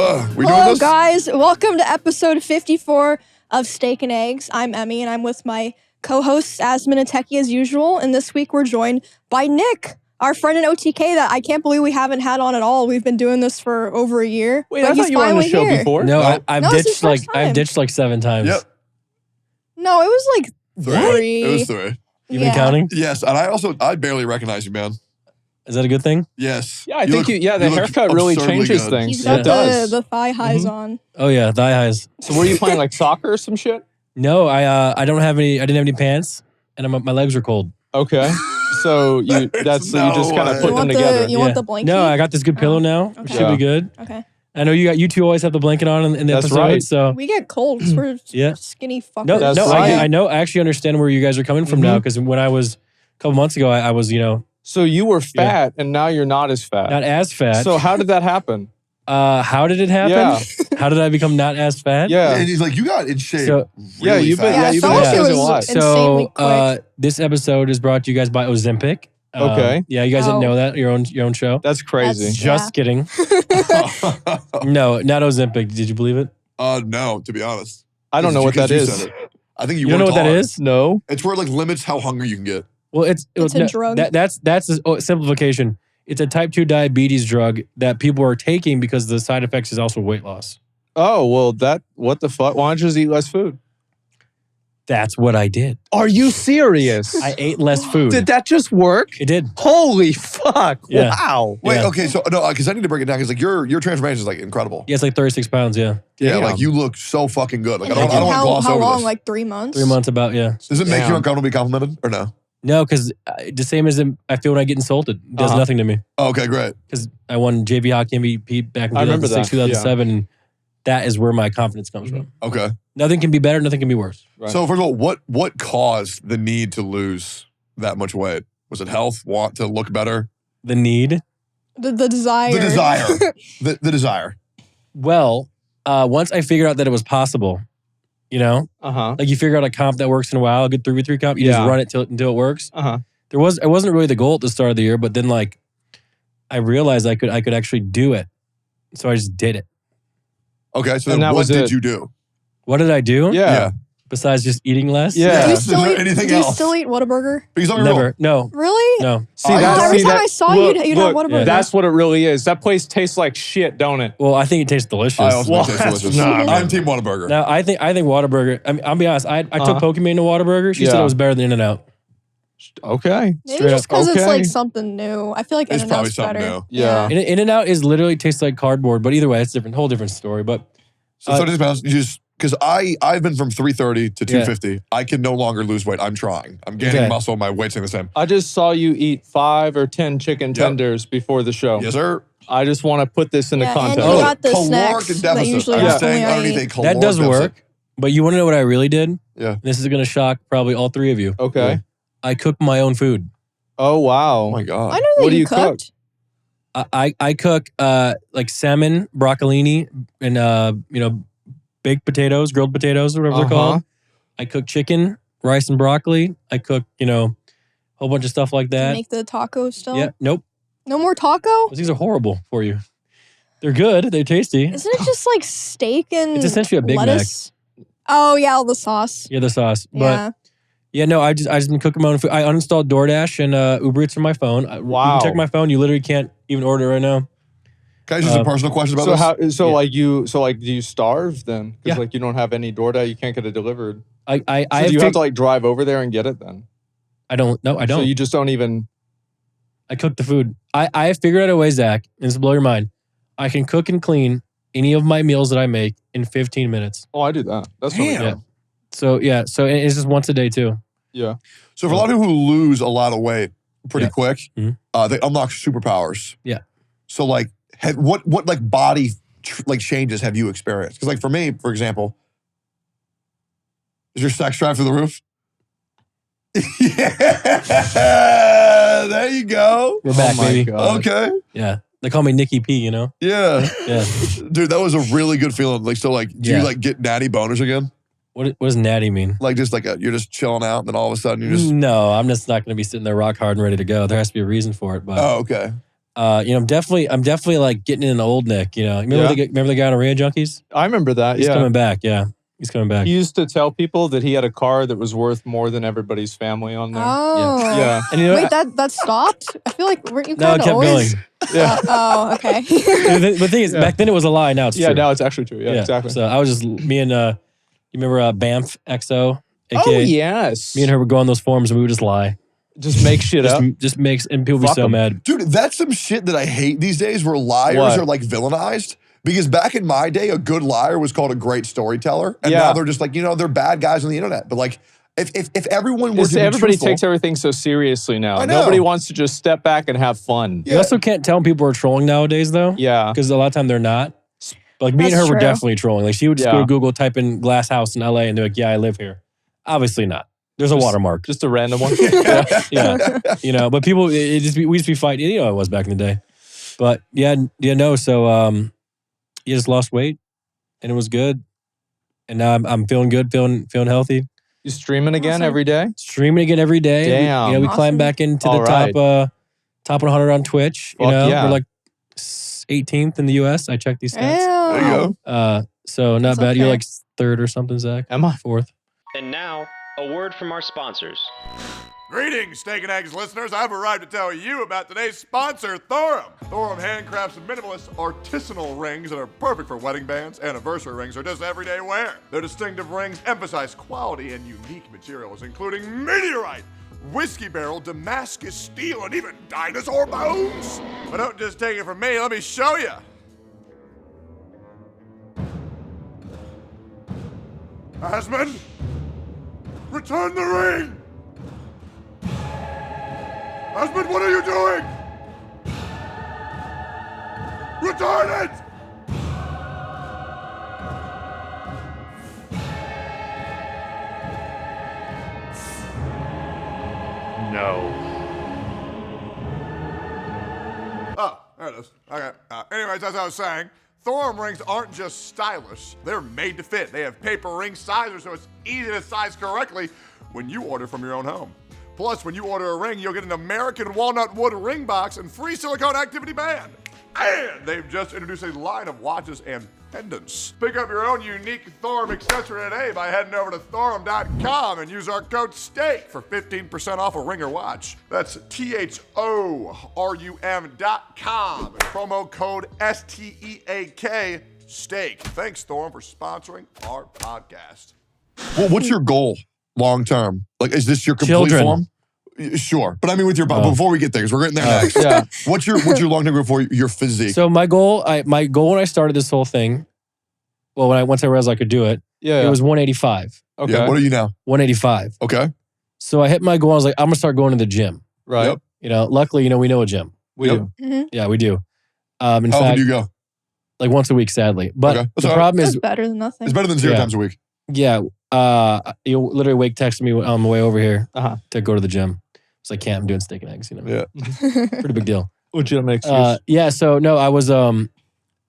We doing Hello, this? guys. Welcome to episode 54 of Steak and Eggs. I'm Emmy, and I'm with my co-hosts, Asmon and Techie, as usual. And this week, we're joined by Nick, our friend in OTK that I can't believe we haven't had on at all. We've been doing this for over a year. Wait, I thought you were on the show before. No, I've No, it's his ditched first time. I've ditched like 7 times. Yep. No, it was like 3. It was 3. You been counting? Yes, and I barely recognize you, man. Is that a good thing? Yes. Yeah, I think the haircut really changes things. He's got It does. the thigh highs on. Oh yeah, thigh highs. So were you playing like soccer or some shit? No, I don't have any. I didn't have any pants, and my legs are cold. Okay. So you just kind of put them together. You want the blanket? No, I got this good pillow now. Okay. Should be good. Okay. I know you two always have the blanket on in the That's episode. right. So We get cold because we're skinny fuckers. no, That's no, right. I know. I actually understand where you guys are coming from now, because when I was a couple months ago, I was So you were fat and now you're not as fat. not as fat. So how did that happen? How did it happen? Yeah. How did I become not as fat? Yeah. And he's like, you got in shape. So- Yeah, really you've been- fast. Yeah, you've so been much it losing was a lot. insanely quick. This episode is brought to you guys by Ozempic. Okay. Yeah, you guys didn't know that your own show. That's crazy. That's- Just kidding. No, not Ozempic. Did you believe it? No, to be honest. I don't know what that Because you is. said it. I think you You don't know worked what that hard. is? No. It's where it like limits how hungry you can get. Well, it's a drug. That's a simplification. It's a type 2 diabetes drug that people are taking because the side effects is also weight loss. Oh, well, what the fuck? Why don't you just eat less food? That's what I did. Are you serious? I ate less food. Did that just work? It did. Holy fuck. Yeah. Wow. Wait, Yeah. okay, so no, because I need to break it down because like your transformation is like incredible. Yeah, it's like 36 pounds. Yeah, Yeah, Damn. like you look so fucking good. Like I And don't want to how gloss over long? this. Like 3 months? 3 months about. Yeah. Does it make you Damn. uncomfortable to be complimented or no? No, because the same as I feel when I get insulted. It does nothing to me. Oh, okay, great. Because I won JV Hockey MVP back in I remember 2006, that, 2007. And that is where my confidence comes from. Okay. Nothing can be better. Nothing can be worse. Right. So first of all, what caused the need to lose that much weight? Was it health? Want to look better? The need. The desire. The desire. the desire. Well, once I figured out that it was possible, Uh-huh. like you figure out a comp that works in a while, a good 3v3 comp, you just Yeah. run it until it works. Uh-huh. It wasn't really the goal at the start of the year, but then like I realized I could actually do it, so I just did it. Okay, so And then that what was did it. you do? What did I do? Yeah. Besides just eating less? Yeah. Do you Is still there eat? anything Do you else? still eat Whataburger? Because I'm Never. No. Really? No. See, Oh, that, every see, time that- I saw look, you'd have look, Whataburger. That's what it really is. That place tastes like shit, don't it? Well, I think it tastes delicious. I also Well, think it tastes delicious. nah, I'm man. Team Whataburger. Now I think Whataburger. I mean, I'll be honest. I took Pokemon to Whataburger. She said Yeah. it was better than In-N-Out. Okay. Maybe straight just up. because it's Okay. like something new. I feel like It's probably In-N-Out's something better. new. Yeah. In-N-Out is literally tastes like cardboard. But either way, it's different. Whole different story. But So 30 pounds, you just because I've been from 330 to Yeah. 250. I can no longer lose weight. I'm trying. I'm gaining Okay. muscle. My weight's staying the same. I just saw you eat 5 or 10 chicken tenders before the show. Yes, sir. I just want to put this into Yeah, and context. you Oh, got the caloric snacks that deficit. usually I'm Yeah. staying only I underneath a eat. caloric that does deficit. work. But you want to know what I really did? Yeah. This is going to shock probably all 3 of you. Okay. I cooked my own food. Oh, wow. Oh my I god. know What that do you you cook? cooked. I cook like salmon, broccolini, and baked potatoes, grilled potatoes, whatever they're called. I cook chicken, rice, and broccoli. I cook a whole bunch of stuff like Do you that. make the tacos still? Yeah, nope. No more taco? These are horrible for you. They're good. They're tasty. Isn't it just like steak and It's essentially a Big Mac. lettuce? Oh yeah, all the sauce. Yeah, the sauce. But Yeah. yeah, no, I just been cooking my own food. I uninstalled DoorDash and Uber Eats from my phone. Wow. You can check my phone. You literally can't even order it right now. Can I ask you some personal questions about So this? how? Yeah. Do you starve then? Because Yeah. you don't have any DoorDash, you can't get it delivered. I So do you have to drive over there and get it then? I don't. No, I don't. So you just don't even. I cook the food. I have figured out a way, Zach, and this will blow your mind. I can cook and clean any of my meals that I make in 15 minutes. Oh, I do that. That's really Damn. good. So it's just once a day too. Yeah. So for a lot of people who lose a lot of weight pretty Yeah. quick, Mhm. They unlock superpowers. Yeah. So like, what like body changes have you experienced? Because like for me, for example, is your sex drive through the roof? Yeah, there you go. We're back, Oh my baby. God. Okay. Yeah, they call me Nikki P. Yeah. Yeah. Dude, that was a really good feeling. Like, so like, do Yeah. you like get natty boners again? What does natty mean? Like just like you're just chilling out and then all of a sudden you're just, No, I'm just not going to be sitting there rock hard and ready to go. There has to be a reason for it. But oh, okay. I'm definitely like getting in the old Nick. You know, remember the guy on Arena Junkies? I remember that. He's coming back. Yeah, he's coming back. He used to tell people that he had a car that was worth more than everybody's family on there. Oh. Yeah. And you know, Wait, that stopped? I feel like weren't you no, kind it of kept always? going. Yeah. Okay. The thing is, back then it was a lie. Now it's true. now it's actually true. Yeah, exactly. So I was just me and you remember Banff XO? AKA, Oh yes. Me and her would go on those forums and we would just lie. Just make shit up. Just makes and people be Fuck so 'em. mad. Dude, that's some shit that I hate these days where liars What? are like villainized. Because back in my day, a good liar was called a great storyteller. And Yeah. now they're just like, they're bad guys on the internet. But like, if everyone were to be Everybody truthful, takes everything so seriously now. I know. Nobody wants to just step back and have fun. You also can't tell when people are trolling nowadays though. Yeah. Because a lot of time they're not. Like me and That's her were true. definitely trolling. Like she would just go Yeah. to Google, type in glass house in LA and they're like, yeah, I live here. Obviously not. There's a watermark. Just a random one. Yeah. But people, we just be fighting. You know how it was back in the day. But so you just lost weight and it was good. And now I'm feeling good, feeling healthy. You streaming again Awesome. every day? Streaming again every day. Damn. We Awesome. climbed back into All the right. top 100 on Twitch. Fuck yeah. We're like 18th in the US. I checked these stats. There you go. So not That's bad. You're okay. like third or something, Zach. Am I? Fourth. And now, a word from our sponsors. Greetings, Steak and Eggs listeners. I've arrived to tell you about today's sponsor, Thorum. Thorum handcrafts minimalist artisanal rings that are perfect for wedding bands, anniversary rings, or just everyday wear. Their distinctive rings emphasize quality and unique materials, including meteorite, whiskey barrel, Damascus steel, and even dinosaur bones. But don't just take it from me, let me show you. Asmon, return the ring! Asmon, what are you doing? Return it! No. Oh, there it is. Okay. Anyways, as I was saying, Thorum rings aren't just stylish, they're made to fit. They have paper ring sizers, so it's easy to size correctly when you order from your own home. Plus, when you order a ring, you'll get an American walnut wood ring box and free silicone activity band. And they've just introduced a line of watches and pendants. Pick up your own unique Thorum accessory today by heading over to Thorum.com and use our code STEAK for 15% off a ring or watch. That's THORUM.com and promo code STEAK, STEAK. Thanks, Thorum, for sponsoring our podcast. Well, what's your goal long term? Like, is this your complete Children. form? Sure. But I mean, with your before we get there, because we're getting there next. Yeah. What's your long term goal for your physique? So my goal when I started this whole thing, well, once I realized I could do it, Yeah. it was 185. Okay. Yeah, what are you now? 185. Okay. So I hit my goal. I was like, I'm gonna start going to the gym. Right. Yep. Luckily, we know a gym. We Yep. do. Yeah, we do. In How often fact, do you go? like once a week, sadly. But Okay. That's the all right. problem That's is, better than nothing. It's better than 0 Yeah. times a week. yeah, literally Wake texted me on the way over here to go to the gym. So I can't. I'm doing steak and eggs. Yeah. Pretty big deal. Legitimate excuse. Yeah. So no, I was I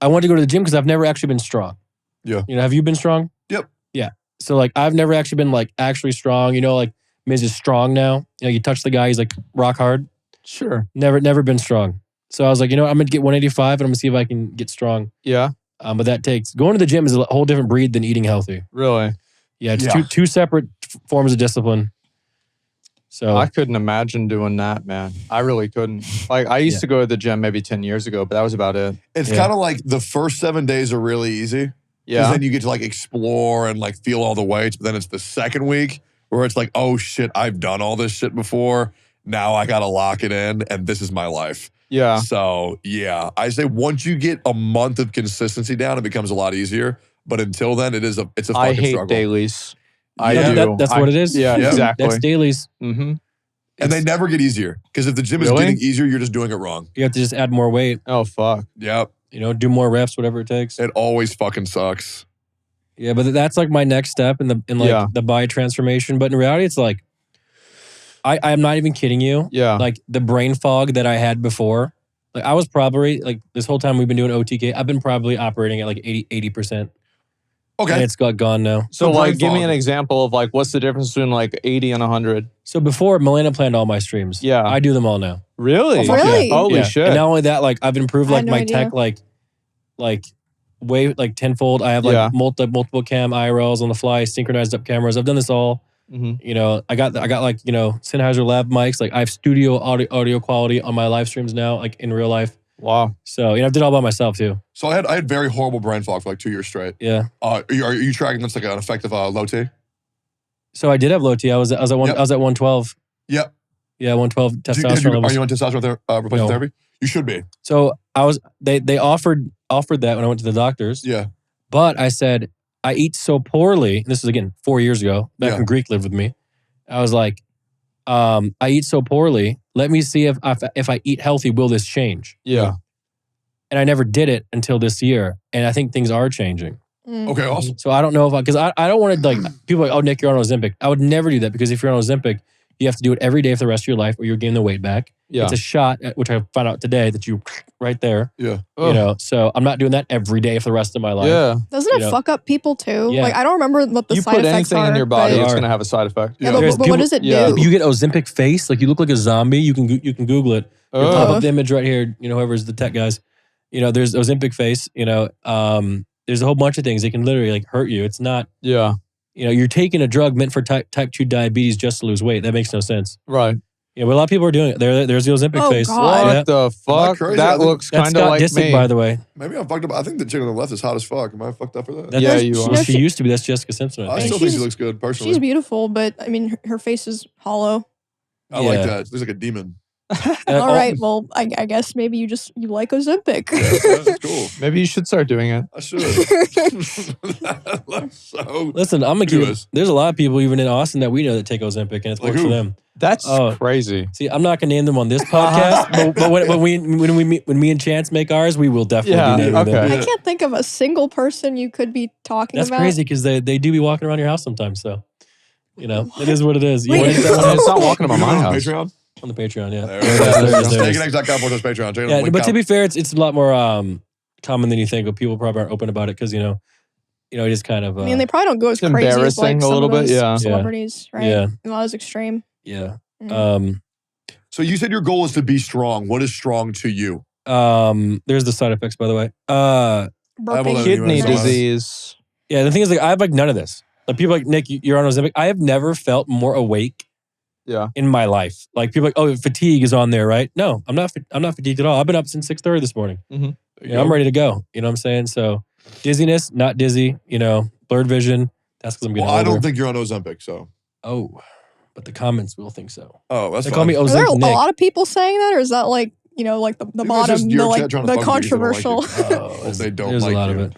wanted to go to the gym because I've never actually been strong. Yeah. Have you been strong? Yep. Yeah. So like I've never actually been like actually strong. Like Miz is strong now. You touch the guy, he's like rock hard. Sure. Never been strong. So I was like, I'm gonna get 185 and I'm gonna see if I can get strong. Yeah. But that takes going to the gym is a whole different breed than eating healthy. Really? Yeah, it's Yeah. two separate forms of discipline. So I couldn't imagine doing that, man. I really couldn't. Like, I used to go to the gym maybe 10 years ago, but that was about it. It's Yeah. kind of like the first 7 days are really easy. Because Yeah. then you get to like explore and like feel all the weights. But then it's the second week where it's like, oh shit, I've done all this shit before. Now I got to lock it in and this is my life. Yeah. So yeah, I say once you get a month of consistency down, it becomes a lot easier. But until then, it's a fucking I hate struggle. dailies. I Yeah. do. That's what it is? Yeah, Yeah. exactly. That's dailies. Mm-hmm. And they never get easier. Because if the gym is Really? getting easier, you're just doing it wrong. You have to just add more weight. Oh, fuck. Yep. Do more reps, whatever it takes. It always fucking sucks. Yeah, but that's like my next step in Yeah. the body transformation. But in reality, it's like I'm not even kidding you. Yeah. Like the brain fog that I had before. Like I was probably like this whole time we've been doing OTK, I've been probably operating at like 80%. Okay. And it's got gone now. So brain like, give me fog. an example of like, what's the difference between like 80 and 100? So before, Malena planned all my streams. Yeah. I do them all now. Really? Oh, fuck Really? yeah. Holy Yeah. shit. And not only that, like I've improved I like had no my idea. tech, like way like tenfold. I have like Yeah. multiple cam IRLs on the fly, synchronized up cameras. I've done this all. Mhm. You know, I got like, you know, Sennheiser Lab mics. Like I have studio audio quality on my live streams now, like in real life. Wow. So, you know, I did it all by myself too. So I had very horrible brain fog for like 2 years straight. Yeah. Are you tracking this like an effective low T? So I did have low T. I was at 112. Yep. Yeah, 112 Are testosterone levels. you on testosterone replacement No. therapy? You should be. So they offered that when I went to the doctors. Yeah. But I said, I eat so poorly. And this is again 4 years ago, back Yeah. when Greek lived with me. I was like, I eat so poorly. Let me see if I eat healthy, will this change? Yeah. And I never did it until this year. And I think things are changing. Mm. Okay, awesome. So I don't know if because I don't want to like people are like, oh, Nick, you're on Ozempic. I would never do that because if you're on Ozempic, you have to do it every day for the rest of your life or you're gaining the weight back. Yeah. It's a shot, which I found out today that you right there. Yeah. You know, so I'm not doing that every day for the rest of my life. Yeah. Doesn't it You know. fuck up people too? Yeah. Like I don't remember what the You side put effects anything are. in your body, but- it's Are. going to have a side effect. Yeah, Yeah. but what does it Yeah. do? You get Ozempic face, like you look like a zombie. You can Google it. It'll pop Oh. up the image right here. You know, whoever's the tech guys. You know, there's Ozempic face. You know, there's a whole bunch of things that can literally like hurt you. It's not. Yeah. You know, you're taking a drug meant for type 2 diabetes just to lose weight. That makes no sense. Right. Yeah, but a lot of people are doing it. There's the Ozempic Oh, face. God. What Yeah. the fuck? crazy? I That think looks That's kind of Scott like Disick, me. by the way. Maybe I'm fucked up. I think the chick on the left is hot as fuck. Am I fucked up for that? That's, Yeah, you are. She used to be. That's Jessica Simpson. I I think. still think she looks good, personally. She's beautiful, but I mean, her face is hollow. I like Yeah. that. She looks like a demon. All right, well, I guess maybe you like Ozempic. Yeah, that's cool. Maybe you should start doing it. I should. That looks so. Listen, I'm gonna keep. Fabulous. There's a lot of people even in Austin that we know that take Ozempic, and it's Like works for who? them. That's Oh. crazy. See, I'm not gonna name them on this podcast, but when me and Chance make ours, we will definitely Yeah, be naming okay. them. I can't think of a single person you could be talking That's about. crazy because they do be walking around your house sometimes. So, you know, it is what it is. You Wait. wanna hit that one It's not walking You about my know, house. Patreon? on the Patreon, yeah. There There it it is, is. there it is, there it is. Steakandeggs.com/Patreon. Check it out. Yeah, Link but to out. be fair, it's a lot more common than you think. But people probably aren't open about it because you know, it is kind of. I mean, they probably don't go as It's crazy as embarrassing like a some little of bit, those yeah. celebrities, right? Yeah. Not as extreme. yeah. Mm. So you said your goal is to be strong. What is strong to you? There's the side effects, by the way. I will Burping. let Kidney you know. disease. Yeah, the thing is, like, I have like none of this. Like people like Nick, you're on Ozempic. I have never felt more awake. Yeah. In my life, like people are like, oh, fatigue is on there, right? No, I'm not. I'm not fatigued at all. I've been up since 6:30 this morning. Mhm. Yeah, I'm ready to go. You know what I'm saying? So, dizziness, not dizzy. You know, blurred vision. That's because I'm getting Well, I older. don't think you're on Ozempic, so. Oh, but the comments will think so. Oh, that's They fine. call me Are there a Ozempic Nick. lot of people saying that, or is that like like the Maybe it's bottom, just the your like chat trying to the fuck with you 'cause they don't controversial? like you. Oh, They don't there's like a lot you. of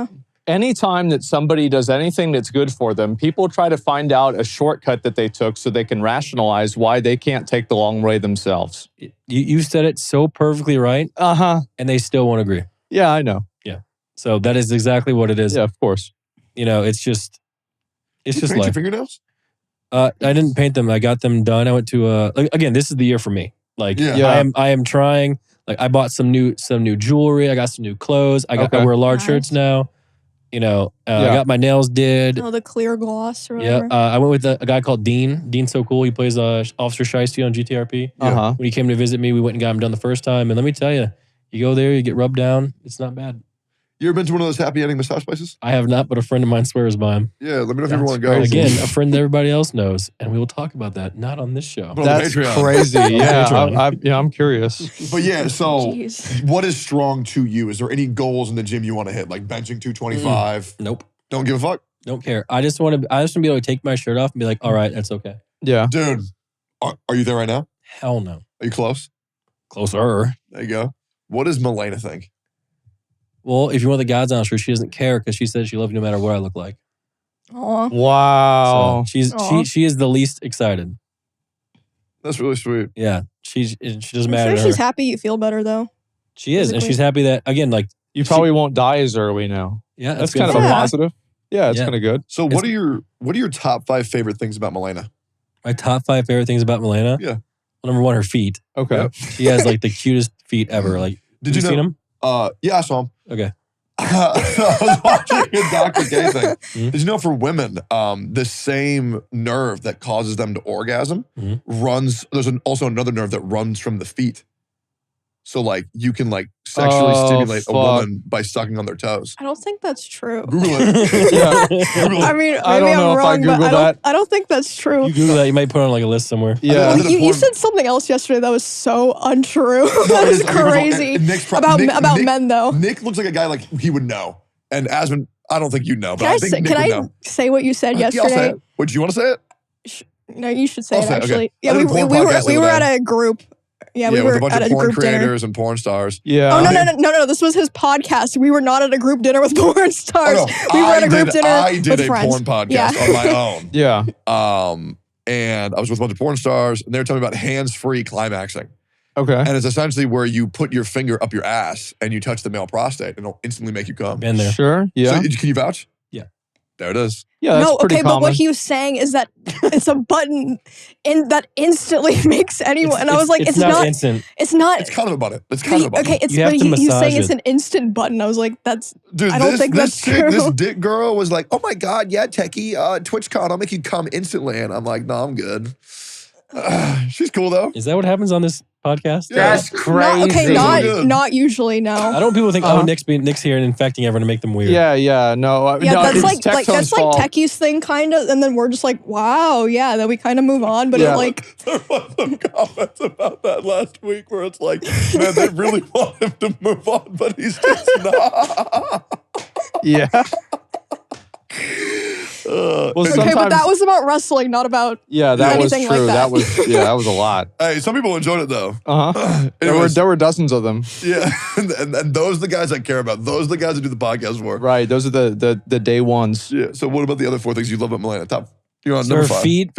it. Anytime that somebody does anything that's good for them, people try to find out a shortcut that they took so they can rationalize why they can't take the long way themselves. You said it so perfectly right, and they still won't agree. Yeah, I know. So that is exactly what it is. Yeah, of course. You know, it's just You paint your life. fingernails? I didn't paint them. I got them done. I went to again, this is the year for me. Like Yeah. I am trying. Like I bought some new jewelry. I got some new clothes. I Okay. wear large Nice. shirts now. You know, I Yeah. got my nails did. Oh, the clear gloss or Yeah, whatever. I went with a guy called Dean. Dean's so cool. He plays Officer Shiesty on GTRP. Uh-huh. When he came to visit me, we went and got him done the first time. And let me tell you, you go there, you get rubbed down. It's not bad. You ever been to one of those happy ending massage places? I have not, but a friend of mine swears by him. Yeah, let me know if you ever That's want to go. crazy. Again, a friend that everybody else knows, and we will talk about that. Not on this show. But on the That's Patreon. crazy. Yeah, Patreon. I'm curious. But yeah, so Jeez. what is strong to you? Is there any goals in the gym you want to hit? Like benching 225? Nope, Don't give a fuck? don't care. I just want to be able to take my shirt off and be like, all right, that's okay. Yeah. Dude, are you there right now? Hell no. Are you close? Closer. There you go. What does Malena think? Well, if you want the God's honest truth, she doesn't care because she says she loves me no matter what I look like. Aw. Wow. So Aw. she is the least excited. That's really sweet. Yeah, she doesn't I'm matter sure to her. she's happy you feel better though. She is, and physically. she's happy that again, like You probably won't die as early now. yeah, That's good kind of for a her. Yeah. positive. Yeah, it's Yeah. kind of good. So It's- what are your top 5 favorite things about Malena? My top 5 favorite things about Malena. Yeah. Well, number 1, her feet. Okay. Yep. She has like the cutest feet ever. Like, Did you you seen know? them? Yeah, I saw him. Okay. I was watching a Dr. K thing. Did you know for women, the same nerve that causes them to orgasm runs, there's also another nerve that runs from the feet. So like you can like sexually stimulate a woman by sucking on their toes. I don't think that's true. Google it. Yeah. Google it. I mean, maybe I don't know I'm if I wrong, Googled but that. I don't think that's true. You Google that, you might put it on like a list somewhere. Yeah. You said something else yesterday that was so untrue. That was crazy. About men though. Nick looks like a guy like he would know. And Asmon, I don't think you know, but I think Nick would know. Say what you said Yeah, I'll say yesterday? it. Would you want to say it? No, you should say I'll it say it, okay. actually. I Yeah, did a porn podcast we the were other at a group. Yeah, we with were a bunch at of a porn group dinner. creators and porn stars. Yeah. Oh no! This was his podcast. We were not at a group dinner with porn stars. Oh, no. We were at a group dinner I did with a friends. porn podcast Yeah. on my own. Yeah. And I was with a bunch of porn stars, and they were telling me about hands-free climaxing. Okay. And it's essentially where you put your finger up your ass and you touch the male prostate, and it'll instantly make you come. Been there. Sure. Yeah. So, can you vouch? Yeah. There it is. Yeah, that's No, pretty okay, common. but what he was saying is that it's a button that instantly makes anyone. And I was like, it's not instant. It's not. It's kind of a button. It's kind of a button. Okay, it's You have but to he's massage saying it's it. an instant button. I was like, that's. Dude, I don't think that's chick, true. This dick girl was like, oh my God, yeah, techie, TwitchCon, I'll make you come instantly. And I'm like, no, I'm good. She's cool though. Is that what happens on this podcast? Yeah. That's crazy. Not usually. I No. don't want people to think, oh, Nick's here and infecting everyone to make them weird. Yeah. No. Yeah, no, that's it's like Tectone's fault. Techie's thing, kind of, and then we're just like, wow, yeah. Then we kind of move on, but Yeah. it like There was some comments about that last week where it's like, man, they really want him to move on, but he's just not. Yeah. Well, okay, but sometimes- that was about wrestling, not about Yeah, that was anything true. like that was a lot. Hey, some people enjoyed it though. There Anyways. were dozens of them. Yeah, and those are the guys I care about. Those are the guys I do the podcast for. Right. Those are the day ones. Yeah. So what about the other 4 things you love about Malena? You're on So number her 5. feet.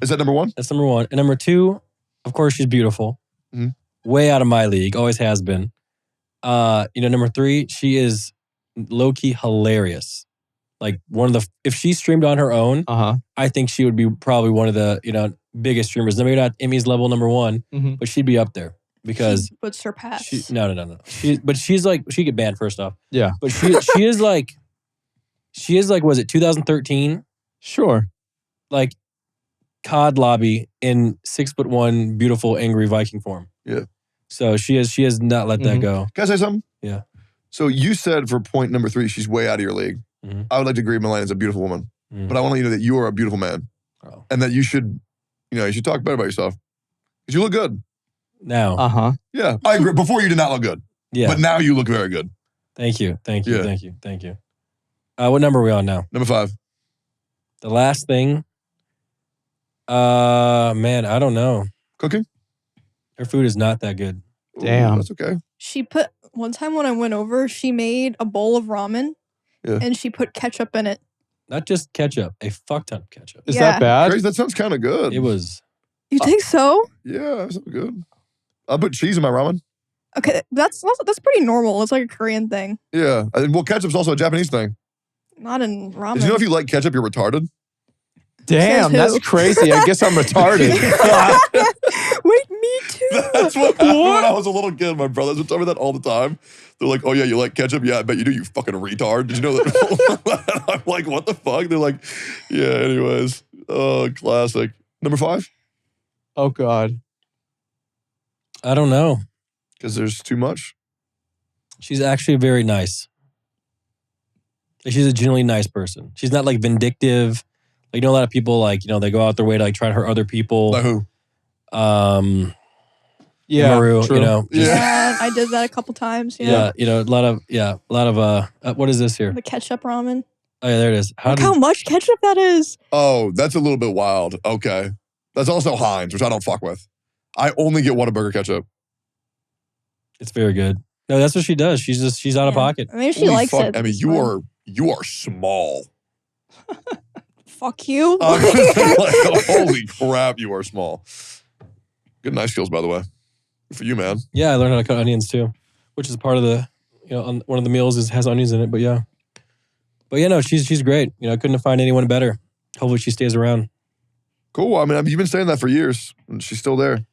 Is that number 1? That's number 1. And number 2, of course, she's beautiful. Mhm. Way out of my league. Always has been. Number 3, she is low-key hilarious. Like if she streamed on her own, I think she would be probably one of the, biggest streamers. Maybe not Emmy's level number 1, but she'd be up there because she would surpass. no. She's like, she get banned first off. Yeah. But she is like, was it 2013? Sure. Like COD lobby in 6'1", beautiful, angry Viking form. Yeah. So she has not let that go. Can I say something? Yeah. So you said for point number 3, she's way out of your league. Mhm. I would like to agree Malena is a beautiful woman. Mhm. But I want to let you know that you are a beautiful man. Oh. And that you should talk better about yourself. Because you look good. Now. Yeah. I agree. Before you did not look good. Yeah. But now you look very good. Thank you. Yeah. What number are we on now? Number 5. The last thing. Man, I don't know. Cooking? Her food is not that good. Damn. That's okay. She put one time when I went over, she made a bowl of ramen, and she put ketchup in it. Not just ketchup, a fuck ton of ketchup. Is that bad? Crazy. That sounds kind of good. It was. You think so? Yeah, that sounds good. I'll put cheese in my ramen. Okay, that's pretty normal. It's like a Korean thing, Yeah. Well, ketchup's also a Japanese thing. not in ramen. Did you know if you like ketchup, you're retarded? Damn, Says who? that's crazy. I guess I'm retarded. Wait, me too. That's what happened when I was a little kid. My brothers would tell me that all the time. They're like, oh yeah, you like ketchup? Yeah, I bet you do, you fucking retard. Did you know that? I'm like, what the fuck? They're like, yeah, anyways. Oh, classic. Number 5? Oh, God. I don't know. Because there's too much. She's actually very nice. Like, she's a genuinely nice person. She's not like vindictive. Like, a lot of people they go out their way to try to hurt other people. Like who? Yeah, Maru, true. Yeah, I did that a couple times. Yeah. a lot of what is this here? The ketchup ramen. Oh yeah, there it is. Look how much ketchup that is. Oh, that's a little bit wild. Okay. That's also Heinz, which I don't fuck with. I only get Whataburger ketchup. It's very good. No, that's what she does. She's out of pocket. Maybe she Holy likes fuck, it. Emmy, It's you fine. are small. Fuck you. I'm just like, holy crap, you are small. Good knife skills, by the way. Good for you, man. Yeah, I learned how to cut onions too, which is part of the on one of the meals has onions in it. But yeah, no, she's great. I couldn't find anyone better. Hopefully, she stays around. Cool. I mean, you've been saying that for years, and she's still there.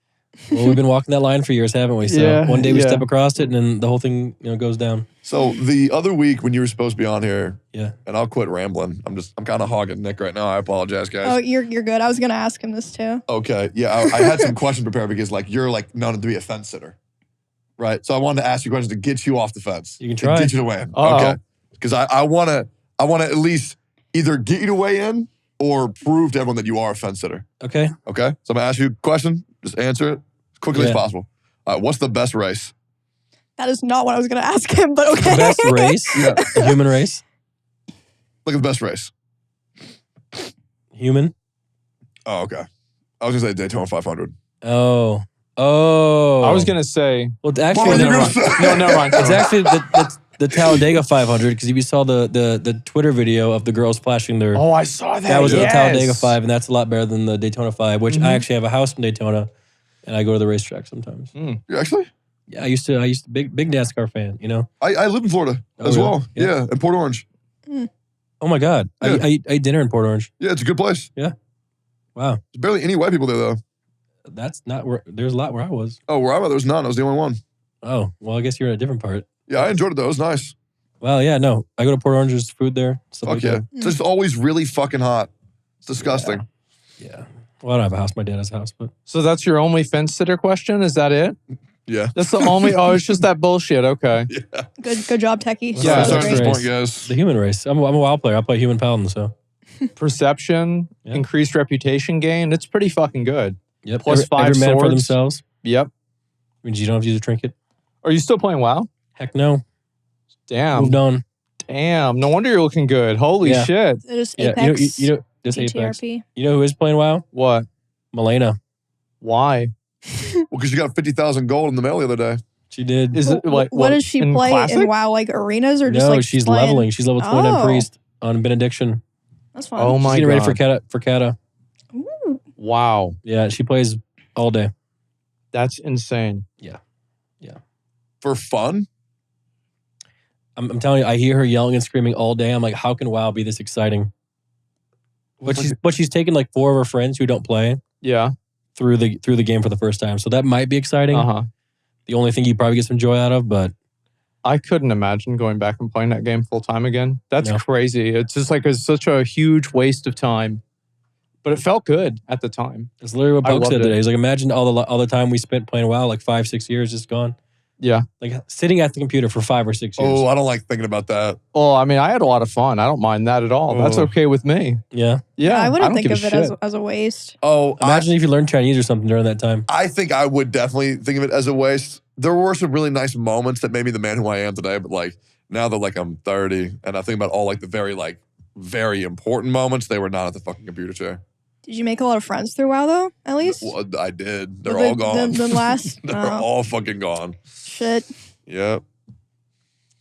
Well, we've been walking that line for years, haven't we? So one day we step across it, and then the whole thing, goes down. So the other week when you were supposed to be on here, Yeah. and I'll quit rambling. I'm kind of hogging Nick right now. I apologize, guys. Oh, you're good. I was gonna ask him this too. Okay, yeah, I had some questions prepared because you're known to be a fence sitter, right? So I wanted to ask you questions to get you off the fence. You can try. To get you to weigh in. Uh-oh. Okay, because I want to at least either get you to weigh in or prove to everyone that you are a fence sitter. Okay. Okay, so I'm gonna ask you a question. Just answer it as quickly as Yeah. possible. All right, what's the best race? That is not what I was gonna ask him, but okay. The best race? Yeah. The human race? Look at the best race. Human? Oh, okay. I was gonna say Daytona 500. Oh. I was gonna say. Well, What actually, were you never gonna mind. say? No, never mind. it's actually the Talladega 500, because if you saw the Twitter video of the girls flashing their... Oh, I saw that. that was at the yes. Talladega 5, and that's a lot better than the Daytona 5, which I actually have a house in Daytona, and I go to the racetrack sometimes. You actually? Yeah, I used to big NASCAR fan, I live in Florida Oh, as really? well. Yeah. Yeah, in Port Orange. Oh my God. Yeah. I ate dinner in Port Orange. Yeah, it's a good place. Wow. There's barely any white people there though. That's not where... There's a lot where I was. Oh, where I'm at, there was none. I was the only one. Oh, well, I guess you're in a different part. Yeah, I enjoyed it though. It was nice. Well, yeah, no. I go to Port Orange, there's food there. Stuff Fuck like yeah. that. It's just always really fucking hot. It's disgusting. Yeah. Well, I don't have a house. My dad has a house, but... So that's your only fence sitter question? Is that it? Yeah. That's the only. Oh, it's just that bullshit. Okay. Yeah. Good job, Techie. Yeah, Sorry at this great. point, guys. The human race. I'm a WoW player. I play human paladin, so... Perception, Yeah. increased reputation gain. It's pretty fucking good. Yep. Plus five every man for swords. themselves. Yep. Means you don't have to use a trinket. Are you still playing WoW? Heck no. Damn. Moved on. Damn. No wonder you're looking good. Holy Yeah. shit. It is Yeah, Apex. you know, just Apex. TTRP. You know who is playing WoW? What? Malena. Why? Well, because you got 50,000 gold in the mail the other day. She did. Is it like what does she in play classic? in WoW? Like arenas or just No, like she's playing? leveling. She's level 29 Oh. priest on benediction. That's fun. Oh She's my getting ready god. for Kata. Ooh. Wow. Yeah, she plays all day. That's insane. For fun? I'm telling you, I hear her yelling and screaming all day. I'm like, how can WoW be this exciting? But she's taken like 4 of her friends who don't play Yeah. through the game for the first time. So that might be exciting. Uh-huh. The only thing you probably get some joy out of, but I couldn't imagine going back and playing that game full time again. That's No. crazy. It's just like it's such a huge waste of time. But it felt good at the time. it's literally what I Poke loved said it. today. He's like, imagine all the time we spent playing WoW, like 5-6 years just gone. Yeah. Like sitting at the computer for 5 or 6 years. Oh, I don't like thinking about that. Well, I mean, I had a lot of fun. I don't mind that at all. That's Oh. okay with me. Yeah. Yeah. I wouldn't don't think give of a it shit. as a waste. Oh, Imagine if you learned Chinese or something during that time. I think I would definitely think of it as a waste. There were some really nice moments that made me the man who I am today, but now that I'm 30 and I think about all the very important moments, they were not at the fucking computer chair. Did you make a lot of friends through WoW though? At least. Well, I did. They're The- all gone. The last. They're Oh, all fucking gone. shit. Yep.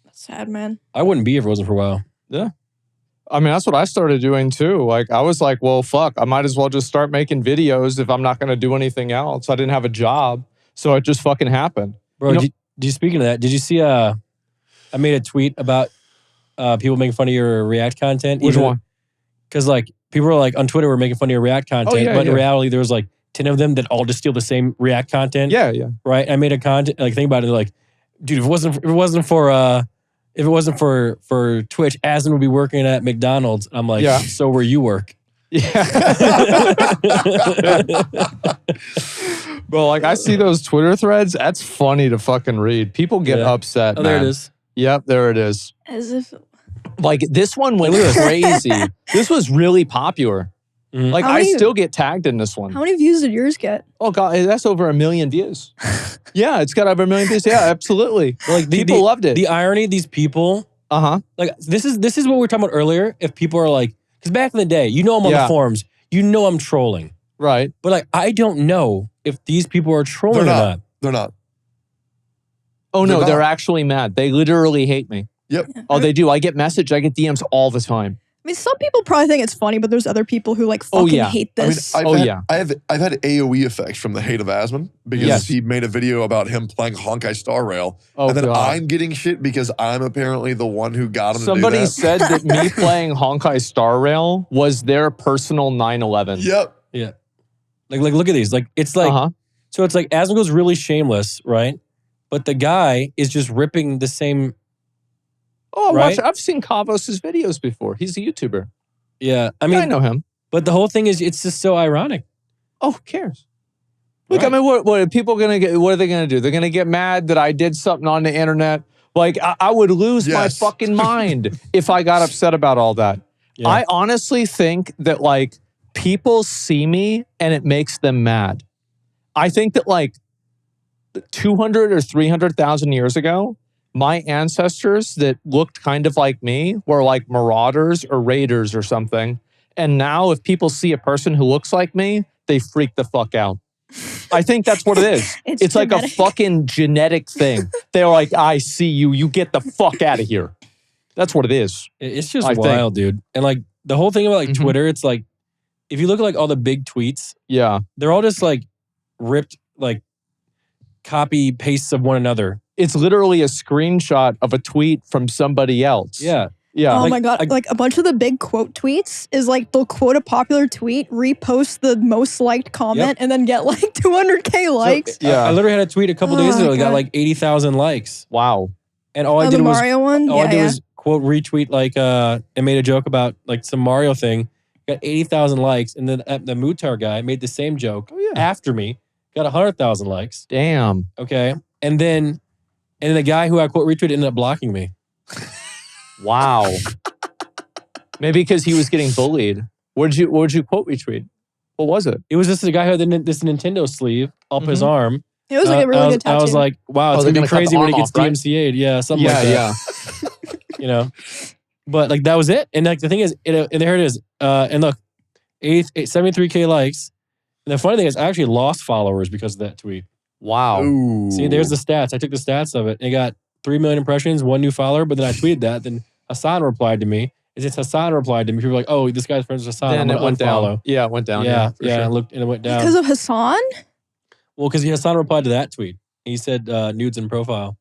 That's sad, man. I wouldn't be if it wasn't for WoW. I mean, that's what I started doing too. Like, I was like, well, fuck, I might as well just start making videos if I'm not going to do anything else. I didn't have a job. So it just fucking happened. Bro, You know- did you speaking of that, did you see I made a tweet about people making fun of your React content? Which one? Because people were on Twitter were making fun of your React content, yeah, but in yeah. reality there was 10 of them that all just steal the same React content. Yeah, yeah. Right? I made a content think about it dude, if it wasn't for Twitch, Asmon would be working at McDonald's. I'm like, Yeah. so where you work. Yeah. Bro, I see those Twitter threads. That's funny to fucking read. People get Yeah. upset. Oh, there it man. is. Yep, there it is. As if. This one went crazy. This was really popular. Mhm. Like, How I many- still get tagged in this one. How many views did yours get? Oh, God, that's over 1 million views. Yeah, it's got over 1 million views. Yeah, absolutely. People loved it. The irony of these people, Uh-huh. this is what we were talking about earlier. If people are because back in the day, I'm on Yeah. the forums, I'm trolling. Right. But I don't know if these people are trolling They're or not. not. They're not. Oh, no, They're they're not. actually mad. They literally hate me. Yep. Oh, they do. I get DMs all the time. I mean, some people probably think it's funny, but there's other people who fucking Oh, yeah. hate I mean, this. I've had AOE effects from the hate of Asmon because Yes. he made a video about him playing Honkai Star Rail. Oh, and then God. I'm getting shit because I'm apparently the one who got him Somebody to do that. said that me playing Honkai Star Rail was their personal 9/11. Yep. Yeah. Look at these. It's Uh-huh. So it's like Asmon goes really shameless, right? But the guy is just ripping the same. Oh, Right? I've seen Kavos' videos before. He's a YouTuber. Yeah, I I mean, I know him. but the whole thing is, it's just so ironic. Oh, who cares? Look, Right. I mean, what are people gonna get? What are they gonna do? They're gonna get mad that I did something on the internet. Like I would lose my Yes. fucking mind if I got upset about all that. Yeah. I honestly think that like people see me and it makes them mad. I think that like 200 or 300,000 years ago, my ancestors that looked kind of like me were like marauders or raiders or something. And now if people see a person who looks like me, they freak the fuck out. I think that's what it is. It's like a genetic. fucking genetic thing. They're like, I see you. You get the fuck out of here. That's what it is. It's just I think. wild, dude. And like the whole thing about like Mhm. Twitter, it's like, if you look at like all the big tweets, Yeah. they're all just like ripped, like copy pastes of one another. It's literally a screenshot of a tweet from somebody else. Yeah. Yeah. Oh Like, my god! Like a bunch of the big quote tweets is like they'll quote a popular tweet, repost the most liked comment, and then get like 200K likes. Yeah. I literally had a tweet a couple days Oh, ago that got God. like 80,000 likes. Wow. And all I Oh, did the was Mario one. all I Yeah, did yeah. was quote retweet like and made a joke about like some Mario thing. Got 80,000 likes, and then the Mutar guy made the same joke after me. Got 100,000 likes. Damn. Okay, and then the guy who I quote retweeted ended up blocking me. Wow. Maybe because he was getting bullied. What did you quote retweet? What was it? It was just a guy who had this Nintendo sleeve up his Mhm. arm. It was like a really good tattoo. I was like, wow, it's they're gonna be gonna cut crazy the when he arm gets off, right? DMCA'd. Yeah, something like that. You know, but like that was it. And like the thing is, and there it is. And look, 73K likes. And the funny thing is, I actually lost followers because of that tweet. Wow. Ooh. See, there's the stats. I took the stats of it. It got 3 million impressions, 1 new follower. But then I tweeted that. Then Hassan replied to me. And since Hassan replied to me, people were like, "Oh, this guy's friends with Hassan. Then I'm it gonna went unfollow." down. Yeah, it went down. Yeah, for yeah. sure. I looked and it went down. because of Hassan. Well, because Hassan replied to that tweet. He said nudes in profile,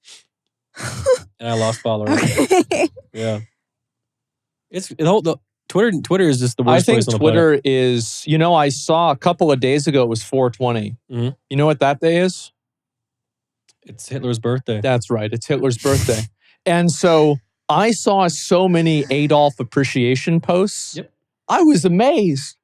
and I lost followers. Okay. Yeah, it's the Twitter is just the I worst think place on the planet. Twitter is, I saw a couple of days ago, it was 420. Mhm. You know what that day is? It's Hitler's birthday. That's right. It's Hitler's birthday. And so I saw so many Adolf appreciation posts. Yep. I was amazed.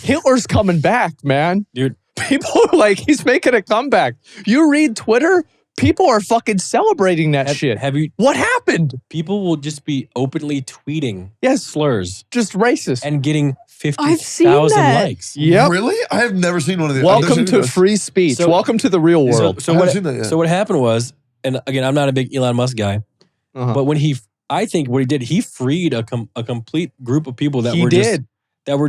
Hitler's coming back, man. Dude. People are like, he's making a comeback. You read Twitter, people are fucking celebrating that shit. Have you? What happened? People will just be openly tweeting Yes, slurs just racist. and getting I've seen 50,000 that. likes. Yep. Really? I have never seen one of these. I've never Welcome seen to this. free speech. So- Welcome to the real So, world. so I what? haven't seen that yet. So what happened was, and again, I'm not a big Elon Musk guy, Uh-huh. but when I think what he did, he freed a complete group of people that He were did.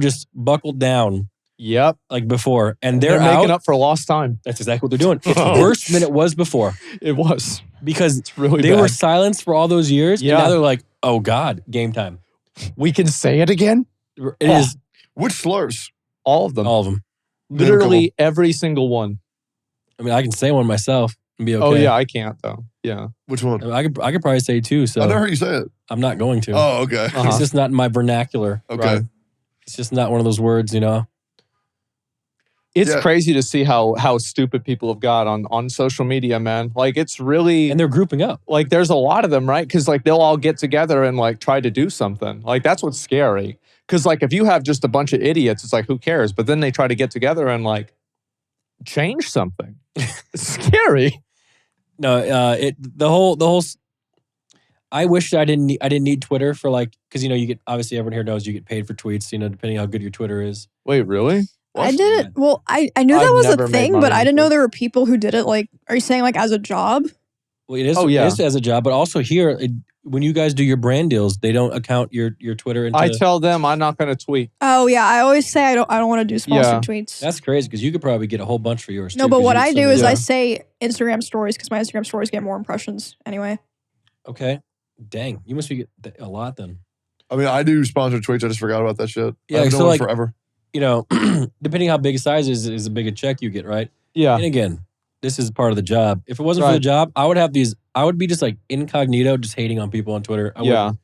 just buckled down Yep. like before, and They're they're making out. up for lost time. That's exactly what they're doing. It's worse than it was before It was. because It's really they bad. were silenced for all those years, Yeah. and now they're like, "Oh God, game time." We can say it again? It is Which slurs? All of them. all of them. Literally every single one. I mean, I can say one myself and be okay. Oh, yeah, I can't, though. Yeah. Which one? I could probably say two, so I never heard you say it. I'm not going to. Oh, okay. Uh-huh. It's just not in my vernacular. Okay. Right. It's just not one of those words, you know. It's Yeah. crazy to see how stupid people have got on social media, man. Like, it's really, And they're grouping up. like, there's a lot of them, right? Because, like, they'll all get together and, like, try to do something. Like, that's what's scary. Because, like, if you have just a bunch of idiots, it's like, who cares? But then they try to get together and, like, change something. It's scary. No, the whole. I wish I didn't need Twitter for like, because you get, obviously everyone here knows you get paid for tweets, depending how good your Twitter is. Wait, really? I did it. Well, I knew that I've was never a made thing, money but I didn't know before. there were people who did it. Like, are you saying like as a job? Well, it is. Oh, yeah. It is as a job, but also here, when you guys do your brand deals, they don't account your Twitter into. I tell them I'm not going to tweet. Oh yeah, I always say I don't want to do sponsored tweets. That's crazy because you could probably get a whole bunch for yours. No, too, but 'cause what you I get so do many. is Yeah. I say Instagram stories because my Instagram stories get more impressions anyway. Okay, dang, you must be get a lot then. I mean, I do sponsored tweets. I just forgot about that shit. Yeah, I've so known it like- forever. Depending how big a size is the bigger check you get, right? Yeah. And again, this is part of the job. If it wasn't for the Right. job, I would have these. I would be just like incognito, just hating on people on Twitter. I Yeah. wouldn't-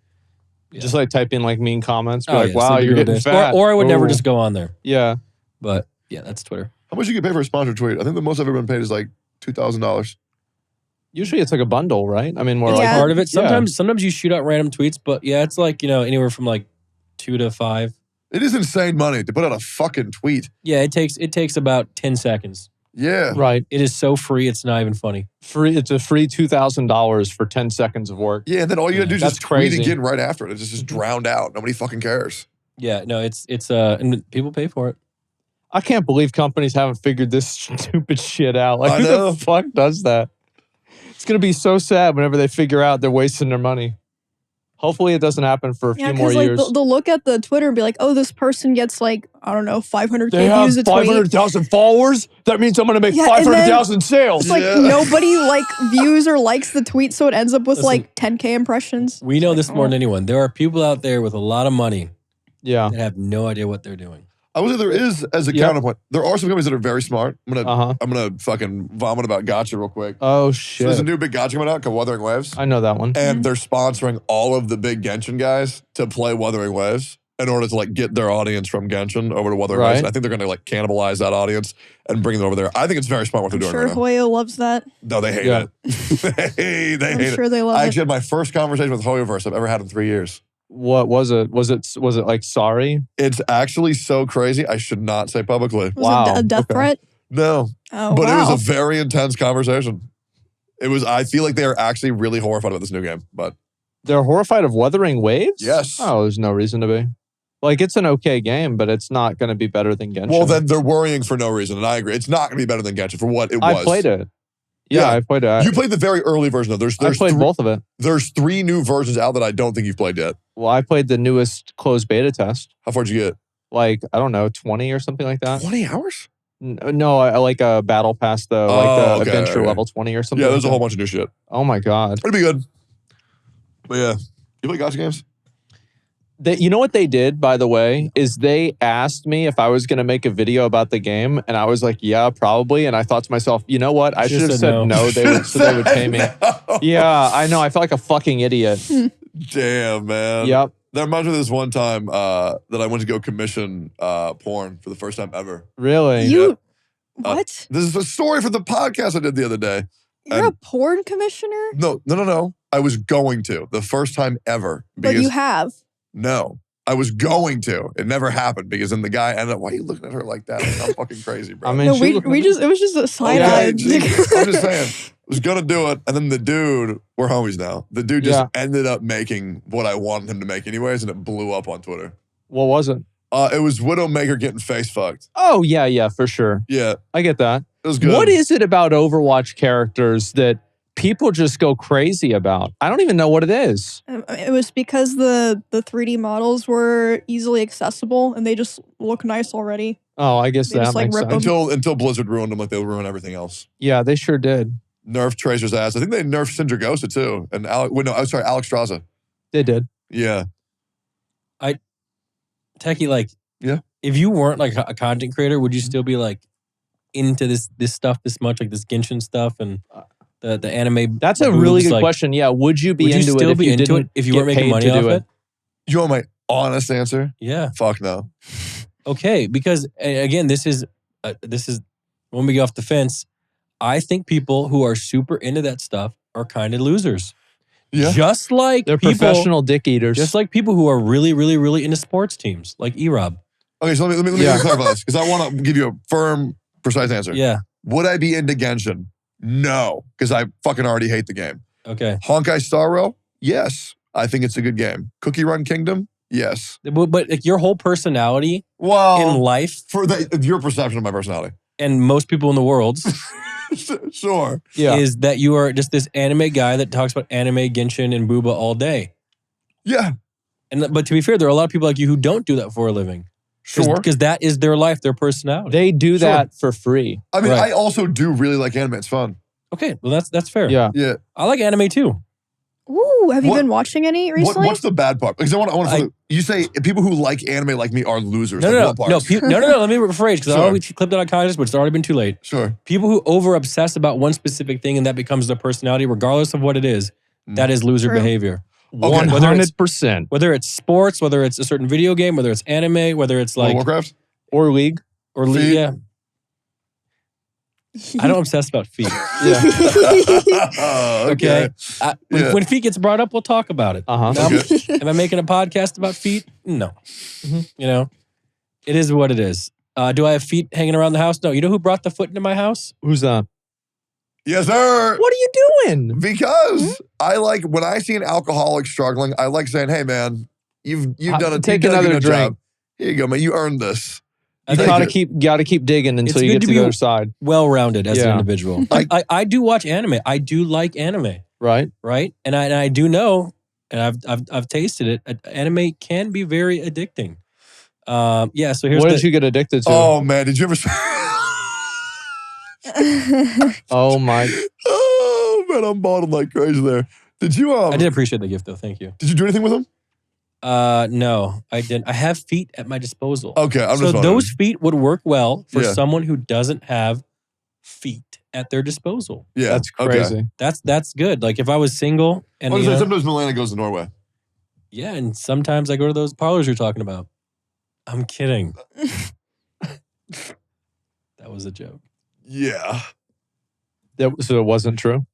Just like type in like mean comments. Be Oh, like, yeah, wow, so you're you're getting this. fat. Or I would never Ooh. just go on there. Yeah. But Yeah, that's Twitter. How much you get paid for a sponsored tweet? I think the most I've ever been paid is like $2,000. Usually it's like a bundle, right? I mean, more Yeah. like Part of it. Sometimes you shoot out random tweets, but yeah, it's like, anywhere from like 2 to 5. It is insane money to put out a fucking tweet. Yeah, it takes about 10 seconds. Yeah. right. It is so free, it's not even funny. It's a free $2,000 for 10 seconds of work. Yeah, and then all you gotta do is That's just tweet crazy. again right after it. It's just drowned out. Nobody fucking cares. Yeah, no, it's and people pay for it. I can't believe companies haven't figured this stupid shit out. Like, I who know. the fuck does that? It's gonna be so sad whenever they figure out they're wasting their money. Hopefully, it doesn't happen for a few more like years. they'll look at the Twitter and be like, oh, this person gets like, I don't know, 500K They have views a tweet. 500,000 followers. That means I'm gonna make Yeah, and then 500,000 sales. It's like Yeah. nobody like views or likes the tweet, so it ends up with Listen, like 10K impressions. We know It's this like, more oh. than anyone. There are people out there with a lot of money Yeah. that have no idea what they're doing. I would say there is, as a Yep. counterpoint, there are some companies that are very smart. I'm Uh-huh. gonna fucking vomit about Gacha real quick. Oh So there's a shit. new big Gacha coming out called Wuthering Waves. I know that one. And they're sponsoring all of the big Genshin guys to play Wuthering Waves in order to like get their audience from Genshin over to Wuthering Waves. Right. And I think they're gonna like cannibalize that audience and bring them over there. I think it's very smart what they're I'm doing sure right now. Hoyo loves that. No, they hate Yeah. it. they I'm hate sure it. they love I it. actually had my first conversation with Hoyoverse I've ever had in 3 years. What was it? Was it like sorry? It's actually so crazy. I should not say publicly. Was Wow, it a death okay. threat? No, Oh, but wow. it was a very intense conversation. It was. I feel like they are actually really horrified about this new game. But They're horrified of Wuthering Waves? Yes. Oh, there's no reason to be. Like, it's an okay game, but it's not going to be better than Genshin. well, then they're worrying for no reason, and I agree. It's not going to be better than Gacha for what it was. I played it. Yeah, Yeah. I played it. You played the very early version of. There's I played three, both of it. There's 3 new versions out that I don't think you've played yet. Well, I played the newest closed beta test. How far did you get? Like, I don't know, 20 or something like that. 20 hours? No, I like a battle pass though, Oh, like the okay, adventure okay. level 20 or something. Yeah, like there's a that. whole bunch of new shit. Oh my god! It'll be good. But yeah, you play Gacha games? You know what they did, by the way, is they asked me if I was going to make a video about the game, and I was like, "Yeah, probably." And I thought to myself, you know what? I should have said no. They would, so they would pay me. No. Yeah, I know. I felt like a fucking idiot. Damn, man. Yep. That reminds me of this one time that I went to go commission porn for the first time ever. Really? You Uh, what? This is a story for the podcast I did the other day. You're a porn commissioner? No. I was going to the first time ever. But you have. No, I was going to. It never happened because then the guy ended up, why are you looking at her like that? Like, I'm fucking crazy, bro. I mean, No, she we looked- it was just a side Okay, eye. Jesus. I'm just saying. I was going to do it. And then the dude, we're homies now. The dude just Yeah. ended up making what I wanted him to make anyways. And it blew up on Twitter. What was it? It was Widowmaker getting face fucked. Oh yeah, for sure. Yeah, I get that. it was good. What is it about Overwatch characters that people just go crazy about? I don't even know what it is. It was because the 3D models were easily accessible and they just look nice already. Oh, I guess They that just, like, makes rip sense. them. Until Blizzard ruined them like they'll ruin everything else. Yeah, they sure did. Nerfed Tracer's ass. I think they nerfed Syndragosa too. And Alex Straza. They did. Yeah. Techie, like, Yeah. if you weren't like a content creator, would you still be like into this stuff this much, like this Genshin stuff and the anime? That's a boobs, really good like, question. Yeah, would you be would you into still it if be you into didn't it if you get weren't making paid money to off do it? You want my honest answer? Yeah. Fuck no. Okay, because again, this is when we get off the fence. I think people who are super into that stuff are kind of losers. Yeah. Just like They're people, professional dick eaters. just like people who are really, really, really into sports teams, like E-Rob. Okay, so let me Yeah. clarify this because I want to give you a firm, precise answer. Yeah. Would I be into Genshin? No, because I fucking already hate the game. Okay. Honkai Star Rail? Yes. I think it's a good game. Cookie Run Kingdom? Yes. But like your whole personality Well, in life for your perception of my personality. and most people in the world Sure. yeah. is that you are just this anime guy that talks about anime, Genshin, and Booba all day. Yeah. But to be fair, there are a lot of people like you who don't do that for a living. Sure. Because that is their life, their personality. They do Sure. that for free. I mean, Right. I also do really like anime. It's fun. Okay, well that's fair. Yeah. Yeah. I like anime too. Ooh, have you What- been watching any recently? What's the bad part? Because I want you say people who like anime like me are losers. Like, No. what parts? No. Let me rephrase because I Sure. always clipped it out of context, but it's already been too late. Sure. People who over obsess about one specific thing and that becomes their personality, regardless of what it is, that is loser True. behavior. 100%. Whether it's sports, whether it's a certain video game, whether it's anime, whether it's World like of Warcraft? Or League. Or Feet. yeah. I don't obsess about feet. Okay. When feet gets brought up, we'll talk about it. Uh-huh. Now, Okay. am I making a podcast about feet? No. Mhm. You know, it is what it is. Do I have feet hanging around the house? No. You know who brought the foot into my house? Who's that? Yes, sir. What are you doing? Because I like when I see an alcoholic struggling, I like saying, "Hey, man, you've done a Take you've done a another good drink. job. Here you go, man. You earned this." I You think gotta keep digging until It's you good get to to be- the other side. well-rounded as an Yeah. individual. I do watch anime. I do like anime, Right? right? And I do know, and I've tasted it. Anime can be very addicting. Yeah. So here's What did you get addicted to? Oh man, did you ever? Oh my. Oh man, I'm balding like crazy there. Did you? I did appreciate the gift though. Thank you. Did you do anything with him? No, I didn't. I have feet at my disposal. Okay, I'm So just wondering. those feet would work well for Yeah. someone who doesn't have feet at their disposal. Yeah, That's okay. crazy. That's good. Like if I was single and you know, Sometimes Malena goes to Norway. yeah, and sometimes I go to those parlors you're talking about. I'm kidding. That was a joke. Yeah, So it wasn't true?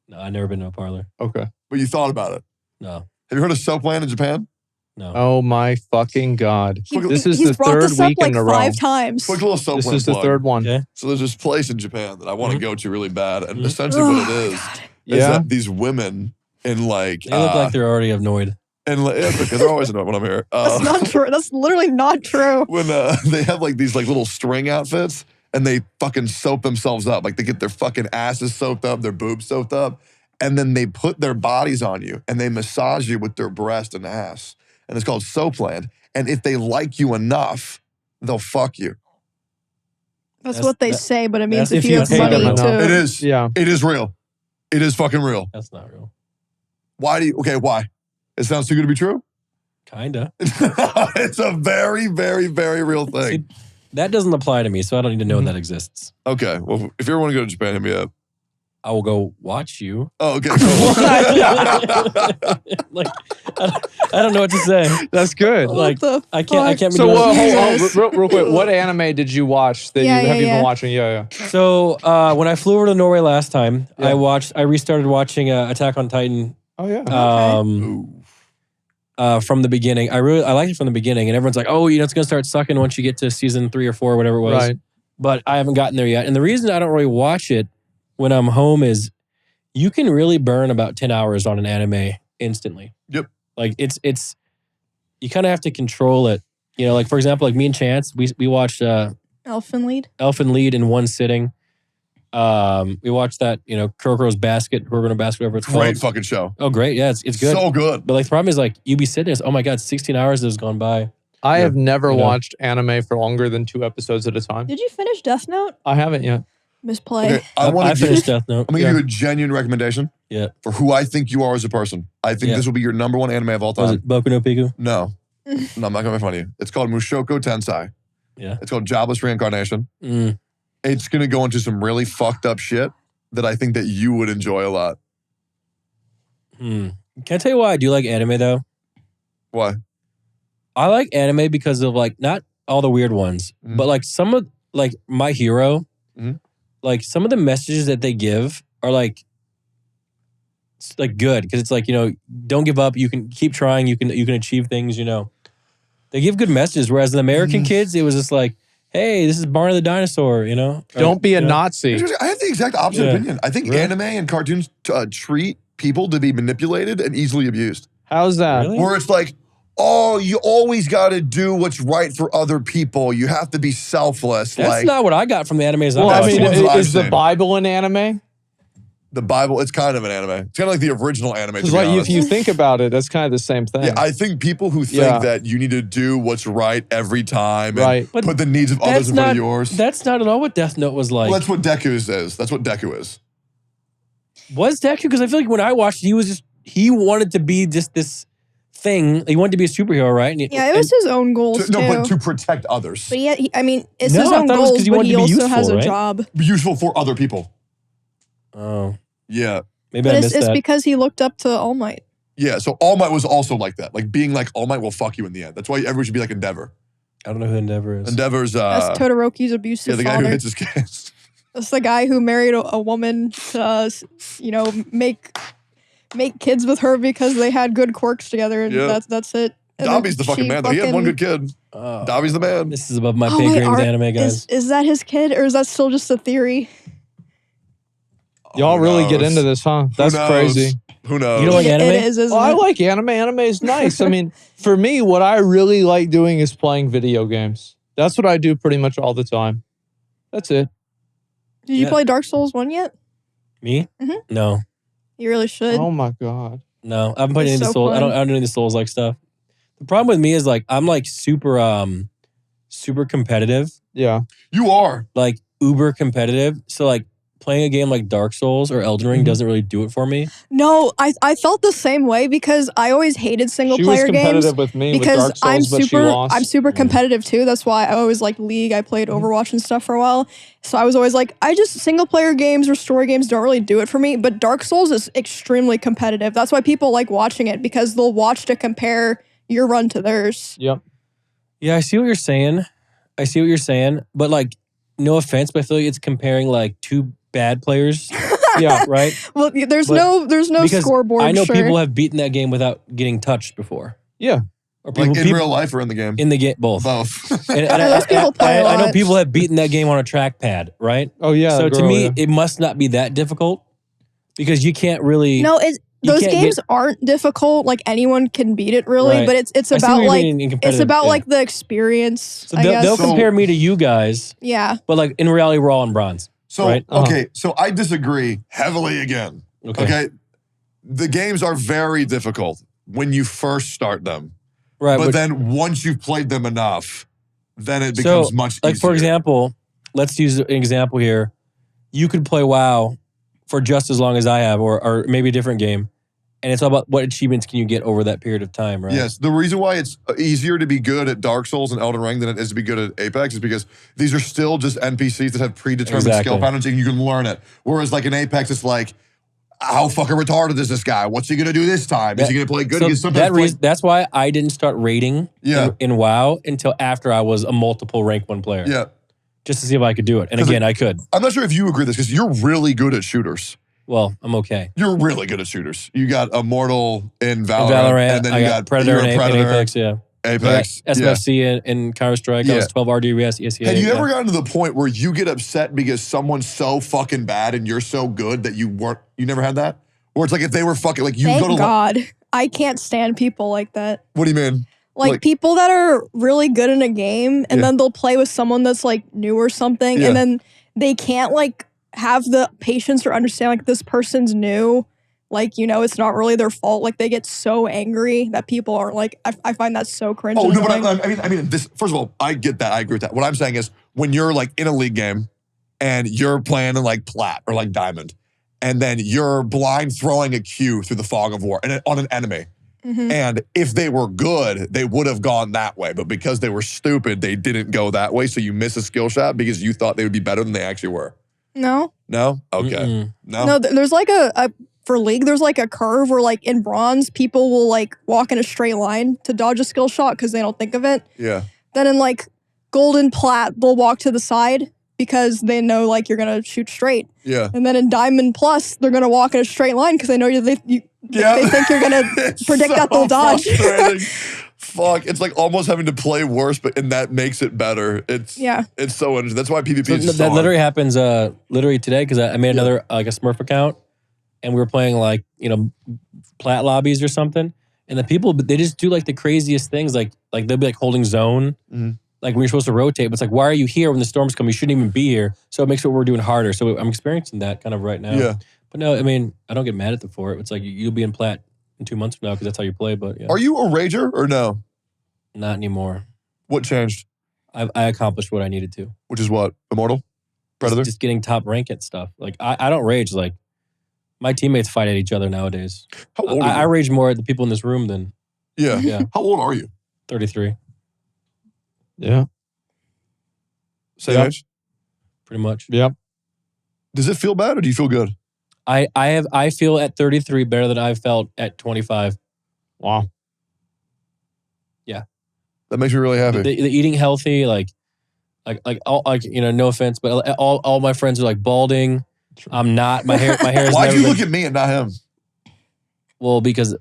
No, I've never been to a parlor. Okay. but you thought about it. No, Have you heard of Soapland in Japan? no. Oh my fucking God. This is He's the brought third this up week like in a row. 5 times. Quick little Soapland This is the plug. third one. Okay. So there's this place in Japan that I want to go to really bad, and Mhm. essentially what it is Yeah. that these women in like They look like they're already annoyed. and yeah, because they're always annoyed when I'm here. That's not true. That's literally not true. When they have like these like little string outfits and they fucking soap themselves up. Like they get their fucking asses soaked up, their boobs soaked up, and then they put their bodies on you and they massage you with their breast and ass. And it's called Soapland. And if they like you enough, they'll fuck you. That's That's- what they that- say, but it means that's if if you you have pay money them too. enough. It is. Yeah. It is real. It is fucking real. That's not real. Why do you, okay, why? It sounds too good to be true? Kinda. It's a very, very, very real thing. See, that doesn't apply to me, so I don't need to know that exists. Okay, well, if you ever want to go to Japan, hit me up. I will go watch you. Oh, okay, cool. Like, I don't know what to say. That's good. What Like, the I can't be So doing hold Jesus. on, real quick. What anime did you watch that Yeah, you have you yeah. been watching? Yeah. So when I flew over to Norway last time, Yeah. I restarted watching Attack on Titan Oh yeah. from the beginning. I liked it from the beginning, and everyone's like, "Oh, you know, it's gonna start sucking once you get to season 3 or 4, whatever it was." Right. But I haven't gotten there yet. And the reason I don't really watch it when I'm home is you can really burn about 10 hours on an anime instantly. Yep. Like it's you kind of have to control it. You know, like for example, like me and Chance, we watched Elfin lead. Elfin Lied in one sitting. We watched that, you know, Kuroko's Basket, Kuroko's Basket, whatever it's Great called. fucking show. Oh, great. Yeah, it's good. So good. But like the problem is like you be sitting there, it's, oh my God, 16 hours has gone by. I have never You know. watched anime for longer than 2 episodes at a time. Did you finish Death Note? I haven't yet. Misplay. Okay, I want I to finished Death Note. I'm gonna give you a genuine recommendation. Yeah. For who I think you are as a person. I think Yeah. this will be your number 1 anime of all Was time. it Boku no Pico? No. No, I'm not gonna make fun of you. It's called Mushoku Tensei. Yeah. It's called Jobless Reincarnation. Mm. It's gonna go into some really fucked up shit that I think that you would enjoy a lot. Hmm. Can I tell you why I do like anime though? Why? I like anime because of like not all the weird ones, Mhm. but like some of like My Hero, Mhm. like some of the messages that they give are like good because it's like, you know, don't give up. You can keep trying. You can achieve things. You know, they give good messages. Whereas the American kids, it was just like, hey, this is Barney the Dinosaur. You know, Don't be a you know? Nazi. I have the exact opposite Yeah. opinion. I think Really? anime and cartoons treat people to be manipulated and easily abused. How's that? Really? Where it's like, oh, you always got to do what's right for other people. You have to be selfless. That's like not what I got from the animes. Well, I I That's mean, the ones that I've is the seen. Bible an anime? the Bible. It's kind of an anime. It's kind of like the original anime. To Because be like, if honest. you think about it, that's kind of the same thing. Yeah, I think people who think Yeah. that you need to do what's right every time and Right. But put the needs of others that's in front not of yours. That's not at all what Death Note was like. Well, that's what Deku is. That's what Deku is. Was Deku? Because I feel like when I watched, he wanted to be just this thing. He wanted to be a superhero, right? And Yeah, it was his own goals No, too. but to protect others. But yeah, I mean, it's No, his I own thought it was 'cause goals, he but wanted he to be also useful, has a right? job. Be useful for other people. Oh, Yeah. maybe But I it's, missed it's that. because he looked up to All Might. Yeah. So All Might was also like that. Like being like All Might will fuck you in the end. That's why everyone should be like Endeavor. I don't know who Endeavor is. Endeavor's That's Todoroki's abusive the guy father. who hits his kids. That's the guy who married a woman to, make kids with her because they had good quirks together, and Yeah. that's it. And Dobby's then the fucking she man, though. He had one good kid. Dobby's the man. This is above my Oh, pay wait, grade with anime, guys. Is that his kid, or is that still just a theory? Y'all Who really get knows? into this, huh? Who That's knows? crazy. Who knows? You don't like anime? It is, isn't Well, I it? like anime. Anime is nice. I mean, for me, what I really like doing is playing video games. That's what I do pretty much all the time. That's it. Did you Yeah. play Dark Souls 1 yet? Me? Mhm. No. You really should. Oh my god. No. I haven't played any of It's the so Souls. I fun. don't do any of the Souls like stuff. The problem with me is like I'm like super competitive. Yeah. You are. Like uber competitive. So like playing a game like Dark Souls or Elden Ring doesn't really do it for me. No, I felt the same way because I always hated single She was player competitive games. with me with Because Dark Souls, but she lost. I'm super competitive too. That's why I always liked League. I played Overwatch and stuff for a while. So I was always like, single player games or story games don't really do it for me. But Dark Souls is extremely competitive. That's why people like watching it, because they'll watch to compare your run to theirs. Yep. Yeah, I see what you're saying. But like, no offense, but I feel like it's comparing like two bad players. Yeah. Right? Well, there's But- no Because scoreboard. I know sure. people have beaten that game without getting touched before. Yeah. Or Like people, in real life or in the game? in the game, both. Both. And Those people play a I know lot. people have beaten that game on a trackpad, right? Oh yeah. So to girl, me, yeah. it must not be that difficult because you can't really. No, You those can't games get- aren't difficult. Like anyone can beat it, really. Right. But it's I see what about you like mean in it's competitive, about yeah. like the experience. So I guess. they'll So- compare me to you guys, Yeah. but like in reality, we're all in bronze. So, Right. okay, so I disagree heavily again. Okay. The games are very difficult when you first start them. Right. But then once you've played them enough, then it becomes much easier. Like for example, let's use an example here. You could play WoW for just as long as I have, or maybe a different game, and it's all about what achievements can you get over that period of time, right? Yes, the reason why it's easier to be good at Dark Souls and Elden Ring than it is to be good at Apex is because these are still just NPCs that have predetermined Exactly. skill patterns and you can learn it. Whereas like in Apex, it's like, how fucking retarded is this guy? What's he gonna do this time? Is he gonna play good? So Because sometimes that's why I didn't start raiding Yeah. in WoW until after I was a multiple rank 1 player. yeah. Just to see if I could do it. And 'Cause again, I could. I'm not sure if you agree with this because you're really good at shooters. Well, I'm okay. You're really good at shooters. You got Immortal in In Valorant, Valorant, and then I you got Predator you're and a Predator, Apex, yeah. Apex. I got yeah. SMFC in Counter-Strike. I was Yeah. 12 RDRS, ESEA. Have you ever gotten to the point where you get upset because someone's so fucking bad and you're so good that you never had that? Or it's like if they were fucking, like you Thank go to, God. I can't stand people like that. what do you mean? Like people that are really good in a game and Yeah. then they'll play with someone that's like new or something, Yeah. and then they can't like have the patience or understand like this person's new. Like, it's not really their fault. Like they get so angry that people aren't like, I find that so cringe. Oh, and no, but annoying. I mean, this, first of all, I get that. I agree with that. What I'm saying is when you're like in a league game and you're playing in like plat or like diamond, and then you're blind throwing a Q through the fog of war and on an enemy. Mhm. And if they were good, they would have gone that way. But because they were stupid, they didn't go that way. So you miss a skill shot because you thought they would be better than they actually were. No. No? Okay. Mm-mm. No, there's like for League, there's like a curve where like in bronze, people will like walk in a straight line to dodge a skill shot because they don't think of it. Yeah. Then in like golden plat, they'll walk to the side because they know like you're gonna shoot straight. Yeah. And then in diamond plus, they're gonna walk in a straight line because they know they think you're gonna It's predict so that they'll dodge. frustrating. Fuck. It's like almost having to play worse, and that makes it better. It's Yeah. It's so interesting. That's why PvP So is just that so hard. literally happens literally today because I made another like a Smurf account and we were playing like, plat lobbies or something. And the people, they just do like the craziest things. Like they'll be like holding zone. Mhm. Like when you're supposed to rotate, but it's like, why are you here when the storms come? You shouldn't even be here. So it makes what we're doing harder. So I'm experiencing that kind of right now. Yeah. But no, I mean, I don't get mad at them for it. It's like you'll be in plat in 2 months from now because that's how you play. But yeah, Are you a rager or no? not anymore. What changed? I accomplished what I needed to. Which is what? Immortal? Predator? Just getting top rank at stuff. Like I don't rage. Like my teammates fight at each other nowadays. How old I are you? rage more at the people in this room than Yeah. yeah. How old are you? 33, Yeah. Same Yep. age? pretty much. Yep. Does it feel bad or do you feel good? I feel at 33 better than I've felt at 25. Wow. That makes me really happy. The eating healthy, like all, no offense, but all my friends are like balding. I'm not. My hair is Why'd never you been, look at me and not him? Well, because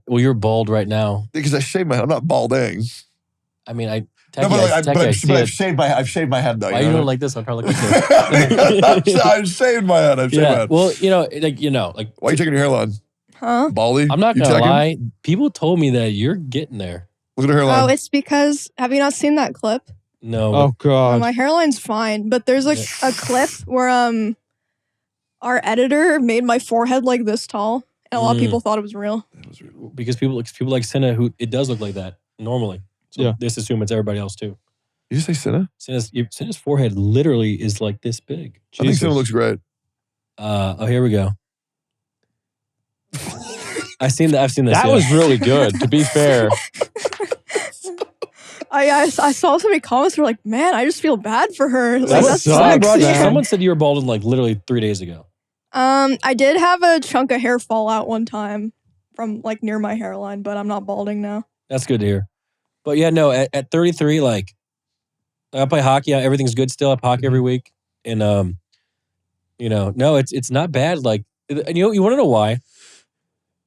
you're bald right now. Because I shaved my head. I'm not balding. I mean, I I've shaved my head though. Why you don't like this? I'm trying to look like this. I've shaved my head. I've shaved my head. Well, Why are you checking your hairline? Huh? Baldy? I'm not You gonna checking? lie. People told me that you're getting there. Look at her hairline. Oh, it's because, have you not seen that clip? No. Oh God. My hairline's fine, but there's a clip where our editor made my forehead like this tall, and a lot of people thought it was real. Because people like Senna, who it does look like that normally. So just assume it's everybody else too. Did you say Senna? Senna's forehead literally is like this big. I think Senna looks great. Here we go. I've seen this. That was really good, to be fair. I saw so many comments were like, man, I just feel bad for her. Like, that sucks, sucks. man. Someone said you were balding like literally 3 days ago. I did have a chunk of hair fall out one time from like near my hairline, but I'm not balding now. That's good to hear. But yeah, no, at 33, like I play hockey. Everything's good still. I play hockey every week. And no, it's not bad. Like, you want to know why?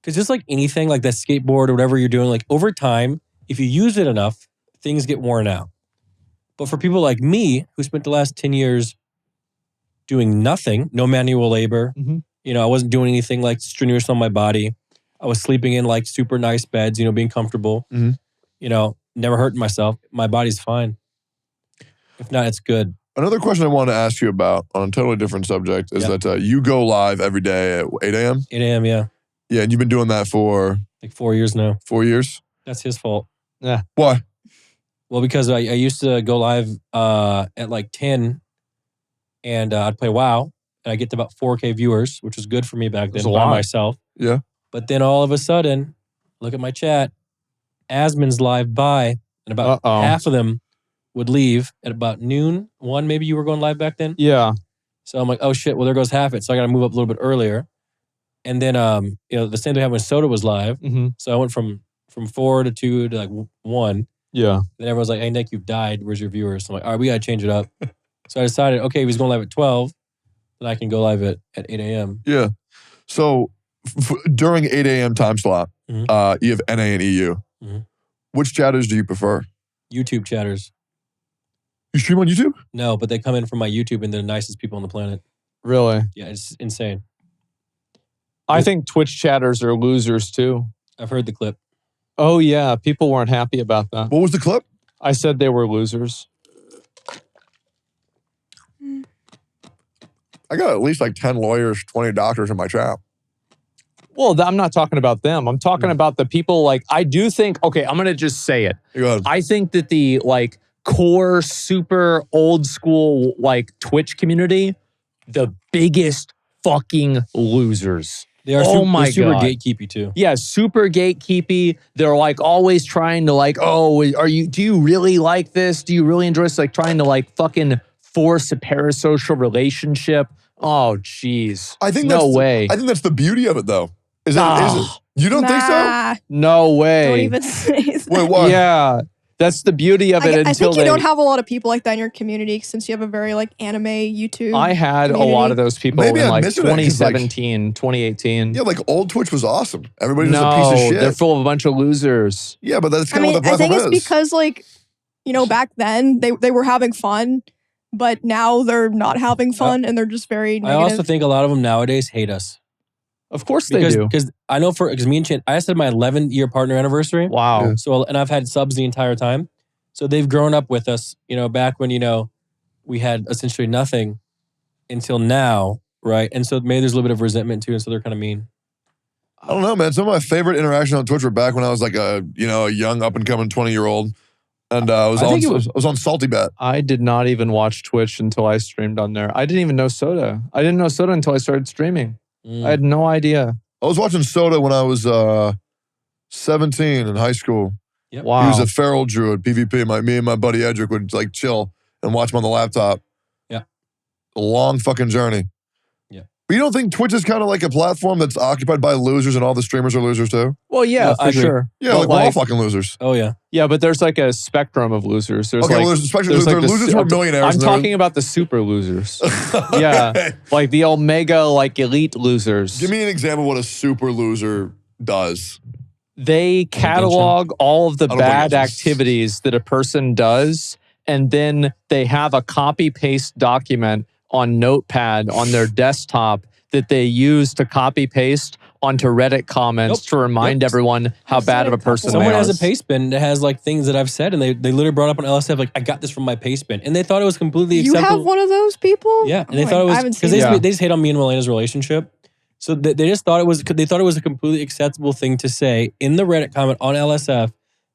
Because just like anything, like that skateboard or whatever you're doing, like over time, if you use it enough, things get worn out. But for people like me, who spent the last 10 years doing nothing, no manual labor, I wasn't doing anything like strenuous on my body. I was sleeping in like super nice beds, being comfortable, never hurting myself. My body's fine. If not, it's good. Another question I wanted to ask you about on a totally different subject is that you go live every day at 8 a.m.? 8 a.m., yeah. Yeah, and you've been doing that for? Like 4 years now. 4 years? That's his fault. Yeah. Why? Well, because I used to go live at like 10 and I'd play WoW and I get to about 4K viewers, which was good for me back then by myself. Yeah. But then all of a sudden, look at my chat, Asmon's live by and about half of them would leave at about noon. 1, maybe you were going live back then? Yeah. So I'm like, oh shit, well there goes half it. So I got to move up a little bit earlier. And then, the same thing happened when Soda was live. So I went from 4 to 2 to like 1. Yeah. Then everyone's like, hey, Nick, you've died. Where's your viewers? So I'm like, all right, we got to change it up. So I decided, okay, if he's going live at 12, then I can go live at 8 a.m. Yeah. So during 8 a.m. time slot, you have NA and EU. Which chatters do you prefer? YouTube chatters. You stream on YouTube? No, but they come in from my YouTube and they're the nicest people on the planet. Really? Yeah, it's insane. I think Twitch chatters are losers too. I've heard the clip. Oh yeah, people weren't happy about that. What was the clip? I said they were losers. I got at least like 10 lawyers, 20 doctors in my chat. Well, I'm not talking about them. I'm talking about the people like, I do think, okay, I'm going to just say it. Go ahead. I think that the like core, super old school like Twitch community, the biggest fucking losers. They are they're super God. gatekeepy too. Yeah, super gatekeepy. They're like always trying to like, oh, do you really like this? Do you really enjoy this? Like trying to like fucking force a parasocial relationship. Oh, jeez. I think no way. I think that's the beauty of it though. Is it? You don't think so? No way. Don't even say that. Wait, what? Yeah. That's the beauty of it. I think you don't have a lot of people like that in your community since you have a very like anime YouTube. I had community. a lot of those people Maybe in I'm like missing it, 'cause, like- 2017, 2018. Yeah, like old Twitch was awesome. Everybody was No, a piece of shit. they're full of a bunch of losers. Yeah, but that's I kind of mean, what the I think platform it's is. because like, back then they were having fun, but now they're not having fun and they're just very I negative. also think a lot of them nowadays hate us. Of course they do. Because I know because me and Chin, I just had my 11-year partner anniversary. Wow. Yeah. So, and I've had subs the entire time. So they've grown up with us, back when, we had essentially nothing until now, right? And so maybe there's a little bit of resentment too, and so they're kind of mean. I don't know, man. Some of my favorite interactions on Twitch were back when I was like a young up and coming 20-year-old, and I was on Salty Bet. I did not even watch Twitch until I streamed on there. I didn't even know Soda. I didn't know Soda until I started streaming. I had no idea. I was watching Soda when I was 17 in high school. Yep. Wow. He was a feral druid, PvP. Me and my buddy Edric would like chill and watch him on the laptop. Yeah. A long fucking journey. Yeah. But you don't think Twitch is kind of like a platform that's occupied by losers and all the streamers are losers too? Well, yeah, No, I for agree. sure. Yeah, But like we're all fucking losers. Oh yeah. yeah, but there's like a spectrum of losers. There's Okay, like, well, there's especially there's there are like the losers who are millionaires. I'm and there are- talking about the super losers. Okay. Yeah, like the omega, like elite losers. Give me an example of what a super loser does. They catalog all of the I don't bad think it's- activities that a person does, and then they have a copy-paste document on Notepad on their desktop that they use to copy-paste onto Reddit comments Nope. to remind everyone how I've bad seen of a a couple. person Someone they has are. a paste bin that has like things that I've said, and they literally brought up on LSF like, I got this from my paste bin, and they thought it was completely You acceptable. have one of those people? Yeah, and Oh they my- thought it I was haven't because seen that. they just hate on me and Malena's relationship. So they just thought it was a completely acceptable thing to say in the Reddit comment on LSF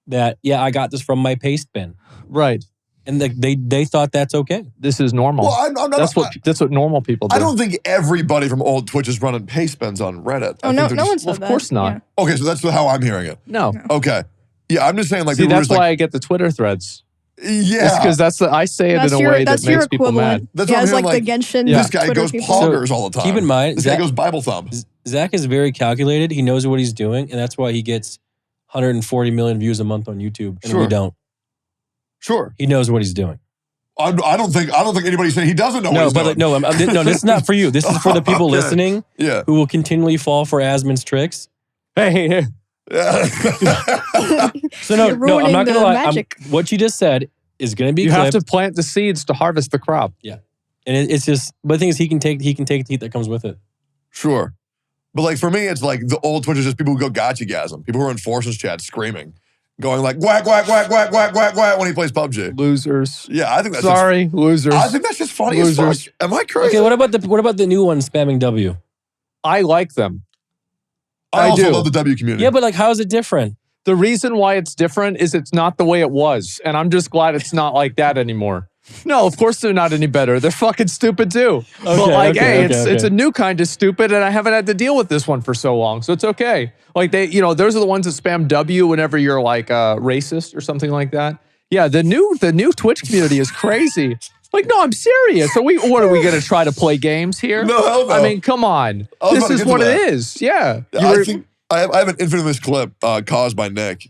that I got this from my paste bin, Right. and they thought that's okay. This is normal. Well, I'm not, That's what normal people do. I don't think everybody from old Twitch is running paste bins on Reddit. Oh, I no, think they're no just- one said Well, of that. course not. Yeah. Okay, so that's how I'm hearing it. No. Okay. Yeah, I'm just saying like See, people are that's just why like, I get the Twitter threads. yeah. Because I say it That's in a your, way that that's your makes people equivalent. mad. That's yeah, what it's I'm like hearing, the Genshin Yeah. This guy Twitter goes people. poggers all the time. Keep in mind, This guy Zach, goes Bible thumb. Zach is very calculated. He knows what he's doing, and that's why he gets 140 million views a month on YouTube, and Sure. we don't. Sure. He knows what he's doing. I don't think anybody's saying he doesn't know what No, he's but doing. no, no, this is not for you. This is for the people Okay. listening Yeah. who will continually fall for Asmon's tricks. Hey, Yeah. So no, You're I'm ruining not gonna the lie. magic. What you just said is gonna be you clipped, have to plant the seeds to harvest the crop. and it's just. But the thing is, he can take the heat that comes with it. Sure. But like for me, it's like the old Twitch is just people who go gacha-gasm. People who are in Forces chat screaming, going like whack, whack, whack, whack, whack, whack, whack when he plays PUBG. Losers. Yeah, I think that's Sorry, losers. I think that's just funny Losers. as fuck. Am I crazy? Okay, what about the new one spamming W? I like them. I also do. love the W community. Yeah, but like, how is it different? The reason why it's different is it's not the way it was. And I'm just glad it's not like that anymore. No, of course they're not any better. They're fucking stupid too. But like, hey, it's a new kind of stupid, and I haven't had to deal with this one for so long. So it's okay. Like those are the ones that spam W whenever you're like racist or something like that. Yeah, the new Twitch community is crazy. Like, no, I'm serious. What are we gonna try to play games here? No, hell no. I mean, come on. I was This about to is get to what it that. is. Yeah. I think I have an infamous clip caused by Nick,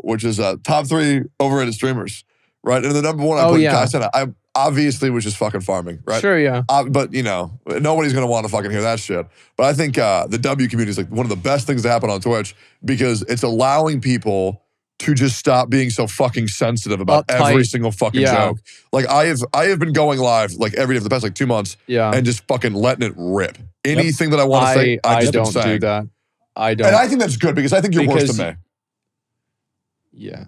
which is top 3 overrated streamers, right? And the number 1 I put in Kai said I obviously was just fucking farming, right? Sure, yeah. But nobody's gonna want to fucking hear that shit. But I think the W community is like one of the best things to happen on Twitch because it's allowing people to just stop being so fucking sensitive about Uptight. every single fucking Yeah. joke. Like I have been going live like every day for the past like 2 months Yeah. and just fucking letting it rip. Anything that I want to say, I just been don't do saying. that. I don't. And I think that's good because I think you're worse Because- than me. Yeah.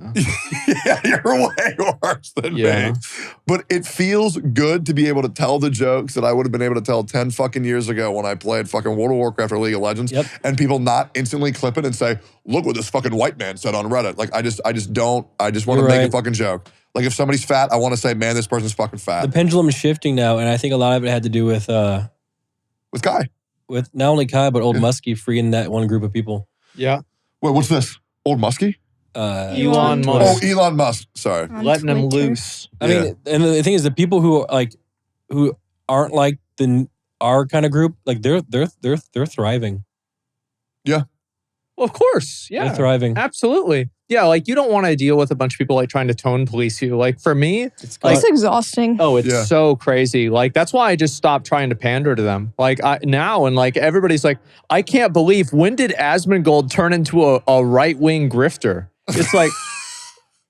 Yeah, you're way worse than Yeah. me. But it feels good to be able to tell the jokes that I would have been able to tell 10 fucking years ago when I played fucking World of Warcraft or League of Legends. Yep. And people not instantly clip it and say, look what this fucking white man said on Reddit. Like I just want to You're make a right. fucking joke. Like if somebody's fat, I want to say, man, this person's fucking The fat. pendulum is shifting now, and I think a lot of it had to do with With Kai. not only Kai but Old Yeah. Muskie freeing that one group of people. Yeah. Wait, what's this? Old Muskie? Elon Twitter. Musk. Oh, Elon Musk. Sorry. On Letting them Twitter. loose. I mean, and the thing is, the people who aren't like our kind of group, like they're thriving. Well, of course. Yeah. They're thriving. Absolutely. Yeah. Like you don't want to deal with a bunch of people like trying to tone police you. Like for me, It's Like- It's exhausting. oh, it's Yeah. so crazy. Like that's why I just stopped trying to pander to them. Like now and like everybody's like, I can't believe when did Asmongold turn into a right-wing grifter? It's like,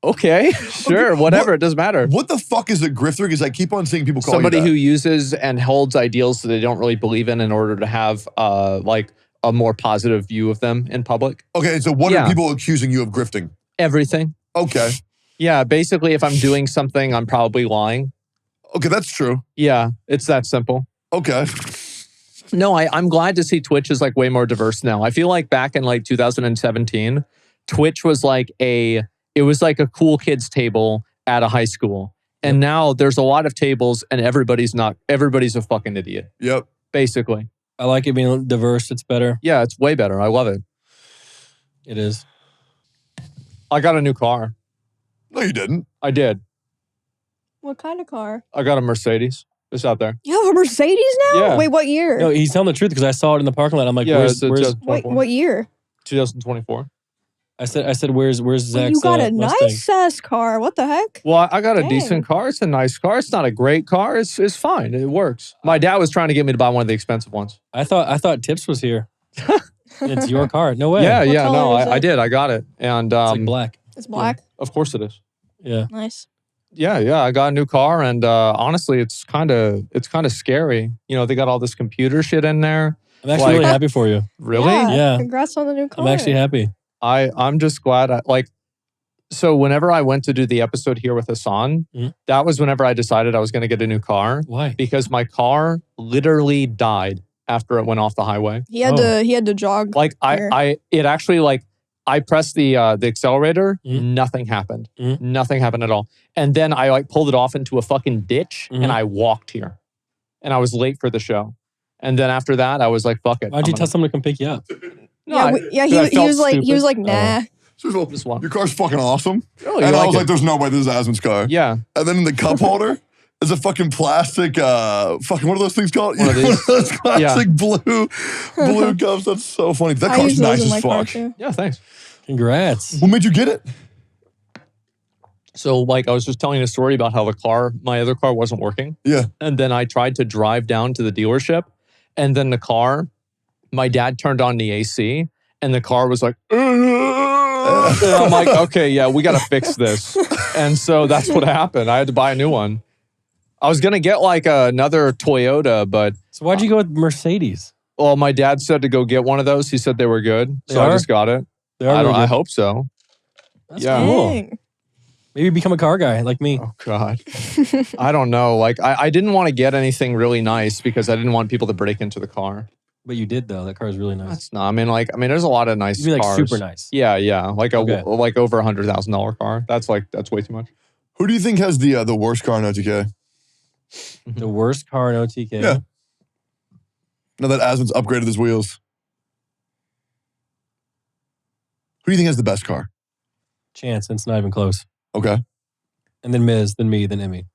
okay, sure, whatever. It doesn't matter. What the fuck is a grifter? Because I keep on seeing people call Somebody you that. who uses and holds ideals that they don't really believe in order to have like a more positive view of them in public. Okay, so what Yeah. are people accusing you of grifting? Everything. Okay. Yeah, basically if I'm doing something, I'm probably lying. Okay, that's true. Yeah, it's that simple. Okay. No, I'm glad to see Twitch is like way more diverse now. I feel like back in like 2017, Twitch was like it was like a cool kids table at a high school. And now there's a lot of tables and everybody's a fucking idiot, Yep. basically. I like it being diverse. It's better. Yeah, it's way better. I love it. It is. I got a new car. No, you didn't. I did. What kind of car? I got a Mercedes. It's out there. You have have a Mercedes now? Yeah. Wait, what year? No, he's telling the truth because I saw it in the parking lot. I'm like, Yeah, where's it's a where's? just- Wait, what year? 2024. I said, where's Wait, Zach's? you got a Mustang? nice ass car. What the heck? Well, I got a Dang. decent car. It's a nice car. It's not a great car. It's fine. It works. My dad was trying to get me to buy one of the expensive ones. I thought Tips was here. It's your car. No way. Yeah, What yeah. color No, is I it? did. I got it. And It's like black. It's black. of course it is. Yeah. Nice. Yeah. I got a new car, and honestly, it's kind of scary. You know, they got all this computer shit in there. I'm actually Like- really happy for you. Really? Yeah. Congrats on the new car. I'm actually happy. I'm just glad. So whenever I went to do the episode here with Hassan, that was whenever I decided I was going to get a new car Why? because my car literally died after it went off the highway. He had to jog. Like here. it actually like I pressed the accelerator, Mhm. nothing happened. Mhm. Nothing happened at all. And then I like pulled it off into a fucking ditch Mhm. and I walked here. And I was late for the show. And then after that, I was like, fuck it. Why'd you tell someone to come pick you up? No, yeah, I he felt was like stupid. nah. So, well, Just one. your car's fucking awesome. Oh, And you I like was it? like, there's no way this is Asmon's car. Yeah. And then in the cup holder is a fucking plastic, fucking, what are those things called? One of these. those classic blue I cups. That's so funny. That car's use those nice in my as car fuck. too. Yeah, thanks. Congrats. What made you get it? So like I was just telling a story about how my other car wasn't working. Yeah. And then I tried to drive down to the dealership. And then my dad turned on the AC and the car was like, and I'm like, okay, yeah, we got to fix this. And so that's what happened. I had to buy a new one. I was going to get like another Toyota, but So why'd you go with Mercedes? well, my dad said to go get one of those. He said they were good. They So I are? just got it. They are I really good. hope so. That's yeah. cool. Dang. Maybe become a car guy like me. Oh God. I don't know. Like I didn't want to get anything really nice because I didn't want people to break into the car. But you did though. That car is really nice. That's not. I mean, there's a lot of nice You mean like cars. super nice. Yeah, yeah. Like Okay. like over $100,000 car. That's way too much. Who do you think has the worst car in OTK? The worst car in OTK. Yeah. Now that Asmon's upgraded his wheels. Who do you think has the best car? Chance. It's not even close. Okay. And then Miz, then me, then Emmy.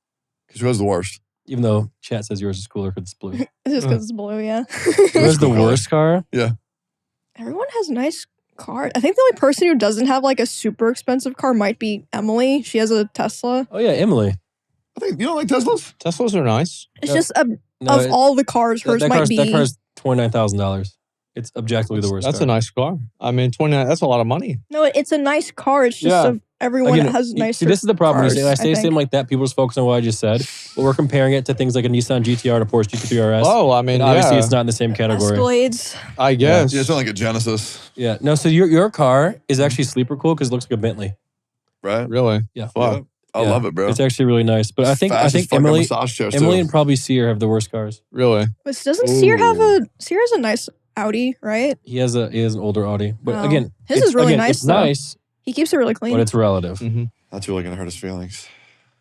Because who has the worst? Even though chat says yours is cooler because it's blue. It's just because it's blue, yeah. Who has the cool color. worst car? Everyone has nice cars. I think the only person who doesn't have like a super expensive car might be Emily. She has a Tesla. Oh yeah, Emily. I think, you don't like Teslas? Teslas are nice. It's No, just No, of all the cars, hers might be. that car's $29,000. It's objectively the worst. That's car. a nice car. I mean, 29. That's a lot of money. No, it's a nice car. It's just Yeah. of everyone Again, that has nicer. See, this is the problem. cars, When I say I something think. like that, people just focus on what I just said. But we're comparing it to things like a Nissan GTR to Porsche GT3 RS. Oh, I mean, And obviously, yeah, it's not in the same category. Escalades. I guess. Yeah, it's not like a Genesis, Yeah. No, so your car is actually sleeper cool because it looks like a Bentley. right? Really? Yeah. Fuck. I Yeah. love it, bro. It's actually really nice. But I think Fast as fuck on Emily massage chairs, Emily too. and probably Sear have the worst cars. Really? But doesn't Sear have Sear has a nice Audi, right? He has an older Audi. But Oh. again, His it's- is really again, nice, It's though. nice, He keeps it really clean. but it's relative. Mm-hmm. That's really going to hurt his feelings.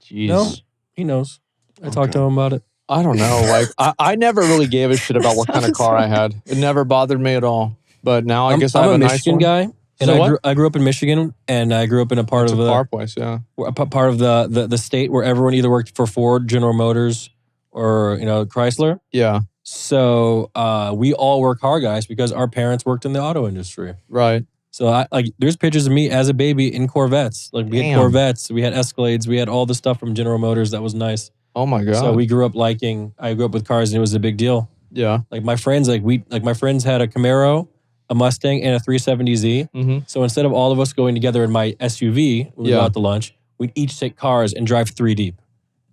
Jeez. No, he knows. I talked to him about it. I don't know. Like, I never really gave a shit about what kind of car I had. It never bothered me at all. But now I guess I have I'm a a nice Michigan one. guy. And So I grew up in Michigan, and I grew up in a part It's of a the car place, yeah. part of the state where everyone either worked for Ford, General Motors, or Chrysler. Yeah, So we all were car guys because our parents worked in the auto industry. right. So there's pictures of me as a baby in Corvettes. Like we had Damn. Corvettes, we had Escalades, we had all the stuff from General Motors that was nice. Oh my God. So we grew up I grew up with cars, and it was a big deal. yeah. Like my friends, my friends had a Camaro, a Mustang, and a 370Z. Mm-hmm. So instead of all of us going together in my SUV when we go Yeah. out to lunch, we'd each take cars and drive 3 deep.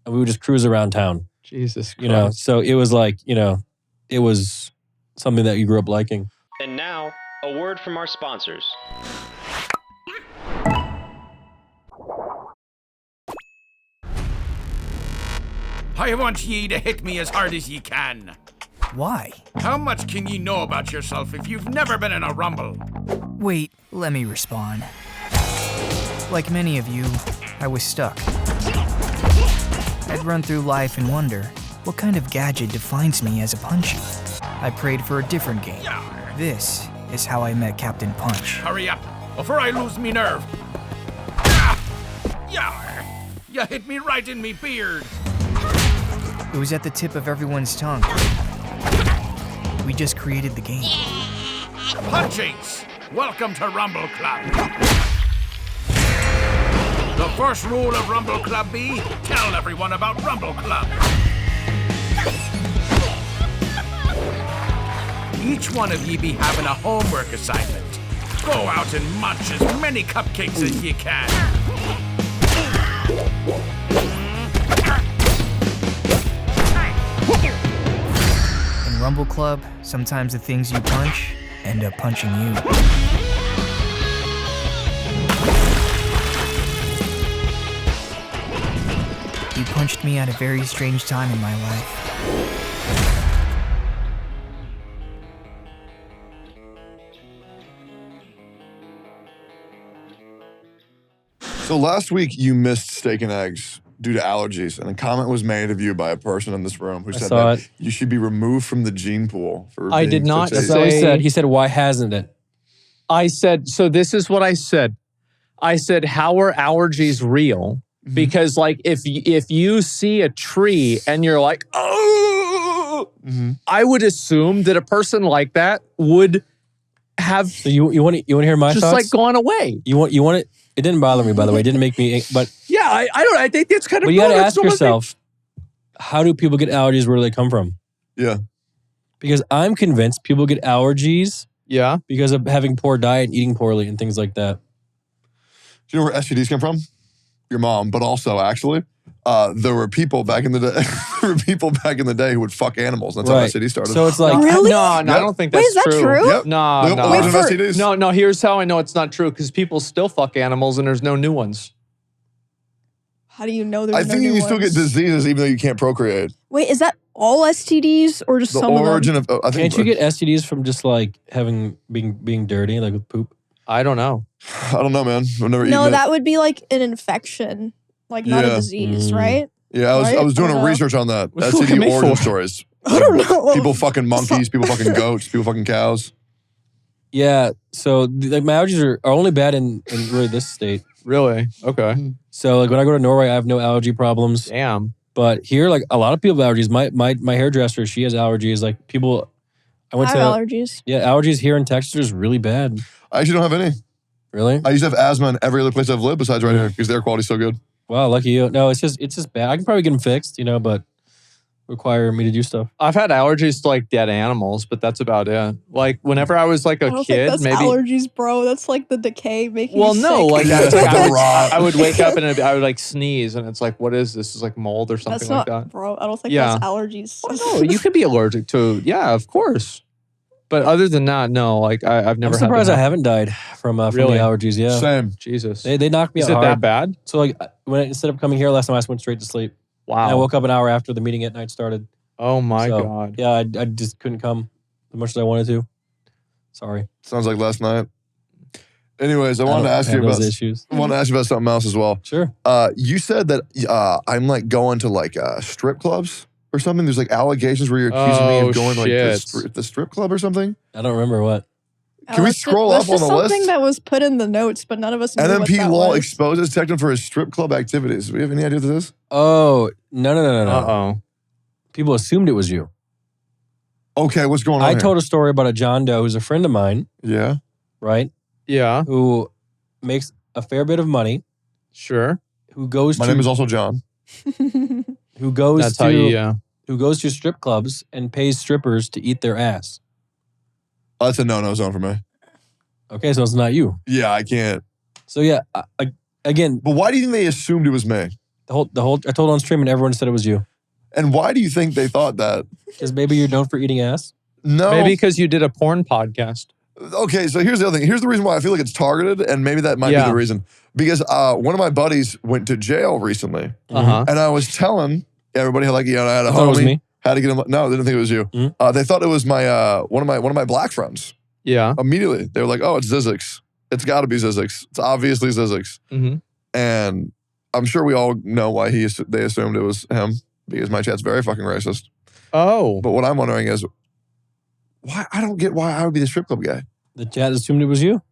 And we would just cruise around town, Jesus Christ. you know? So it was like, it was something that you grew up liking. And now, a word from our sponsors. I want ye to hit me as hard as ye can. Why? How much can ye know about yourself if you've never been in a rumble? Wait, let me respond. Like many of you, I was stuck. I'd run through life and wonder, what kind of gadget defines me as a punchy? I prayed for a different game. This is how I met Captain Punch. Hurry up, before I lose me nerve. Ah! Yar! You hit me right in me beard. It was at the tip of everyone's tongue. We just created the game. Punchies! Welcome to Rumble Club. The first rule of Rumble Club B, tell everyone about Rumble Club. Each one of ye be having a homework assignment. Go out and munch as many cupcakes as ye can. In Rumble Club, sometimes the things you punch end up punching you. You punched me at a very strange time in my life. So last week you missed steak and eggs due to allergies, and a comment was made of you by a person in this room who said that you should be removed from the gene pool for I being did not such a- That's what he said. He said, why hasn't it? I said, so this is what I said. I said, how are allergies real? Because like if you see a tree and you're like, oh, I would assume that a person like that would have So you want to hear my just thoughts? like gone away. You want it? It didn't bother me, by the way. It didn't make me. But Yeah, I think that's kind of. but you got to cool. ask That's the one thing- yourself, how do people get allergies? Where do they come from? Yeah. Because I'm convinced people get allergies Yeah. because of having poor diet, eating poorly, and things like that. Do you know where STDs come from? Your mom, but also actually, there were people back in the day. There were people back in the day who would fuck animals. That's how Right. STD started. So it's like, Really? No, I Yep. don't think Wait, that's is that true. true? Yep. No, The no. origin of for- STDs. No, here's how I know it's not true, because people still fuck animals and there's no new ones. How do you know there's I no think new you still get ones? diseases even though you can't procreate. Wait, is that all STDs or just The some origin of them? of I think can't you get STDs from just like being dirty, like with poop? I don't know. I don't know, man. I've never No, eaten that would be like an infection, like not a Yeah. disease, Mm. right? it. Yeah, I Right? was doing I don't a know. research on that. What do you look at STD me origin for? stories. I don't know. People fucking monkeys, people fucking goats, people fucking cows. Yeah. So like my allergies are only bad in really this state. Really? Okay. So like when I go to Norway, I have no allergy problems. Damn. But here, like a lot of people have allergies. My hairdresser, she has allergies. Like people, I I went have to allergies. allergies here in Texas is really bad. I actually don't have any. Really? I used to have asthma in every other place I've lived besides right here because their quality's so good. Wow, lucky you. No, it's just bad. I can probably get them fixed, but require me to do stuff. I've had allergies to like dead animals, but that's about it. Like whenever I was like I a don't kid, think that's maybe. allergies, bro. That's like the decay making Well, you no, sick. like, Yeah, I, it's like like I, the would, rot. I would wake up and I would like sneeze, and it's like, what is this? Is like mold or something That's like not, that. bro. I don't think Yeah. that's allergies. No, you could be allergic to. Yeah, of course. But other than that, no. Like I've never. I'm surprised had I haven't died from the Really? allergies. Yeah, Same. Jesus. they knocked me Is out it hard. that bad? So like instead of coming here last time, I just went straight to sleep. Wow. And I woke up an hour after the meeting at night started. Oh my So, god. Yeah, I just couldn't come as much as I wanted to. Sorry. Sounds like last night. Anyways, I wanted to don't ask you have about. those issues. I want to ask you about something else as well. Sure. You said that I'm like going to like strip clubs or something. There's like allegations where you're accusing me Oh, of going to like shit. the strip club or something. I don't remember what. Can we scroll that's up on just the list? something that was put in the notes, but none of us knew what Nmp that Law was. exposes Tectone for his strip club activities. Do we have any idea what this is? Oh, no. Uh-oh. People assumed it was you. Okay, what's going on I here? told a story about a John Doe who's a friend of mine, Yeah. right? Yeah. Who makes a fair bit of money, Sure. who goes My to name is also John. who goes That's to how you. Yeah. who goes to strip clubs and pays strippers to eat their ass. That's a no-no zone for me. Okay, so it's not you. Yeah, I can't. So yeah, again, But why do you think they assumed it was me? the whole I told on stream and everyone said it was you And why do you think they thought that? because maybe you're known for eating ass. No. Maybe because you did a porn podcast. Okay, so here's the other thing. Here's the reason why I feel like it's targeted, and maybe that might be Yeah. the reason. Because one of my buddies went to jail recently, Uh huh. and I was telling everybody how like I had a I thought it was homie, me. had to get him. No, they didn't think it was you. Mhm. They thought it was my one of my black friends. Yeah. Immediately, they were like, "Oh, it's Zizix. It's got to be Zizix. It's obviously Zizix." Mm-hmm. And I'm sure we all know why they assumed it was him because my chat's very fucking racist. Oh. But what I'm wondering is, why I don't get why I would be the strip club guy. The chat assumed it was you.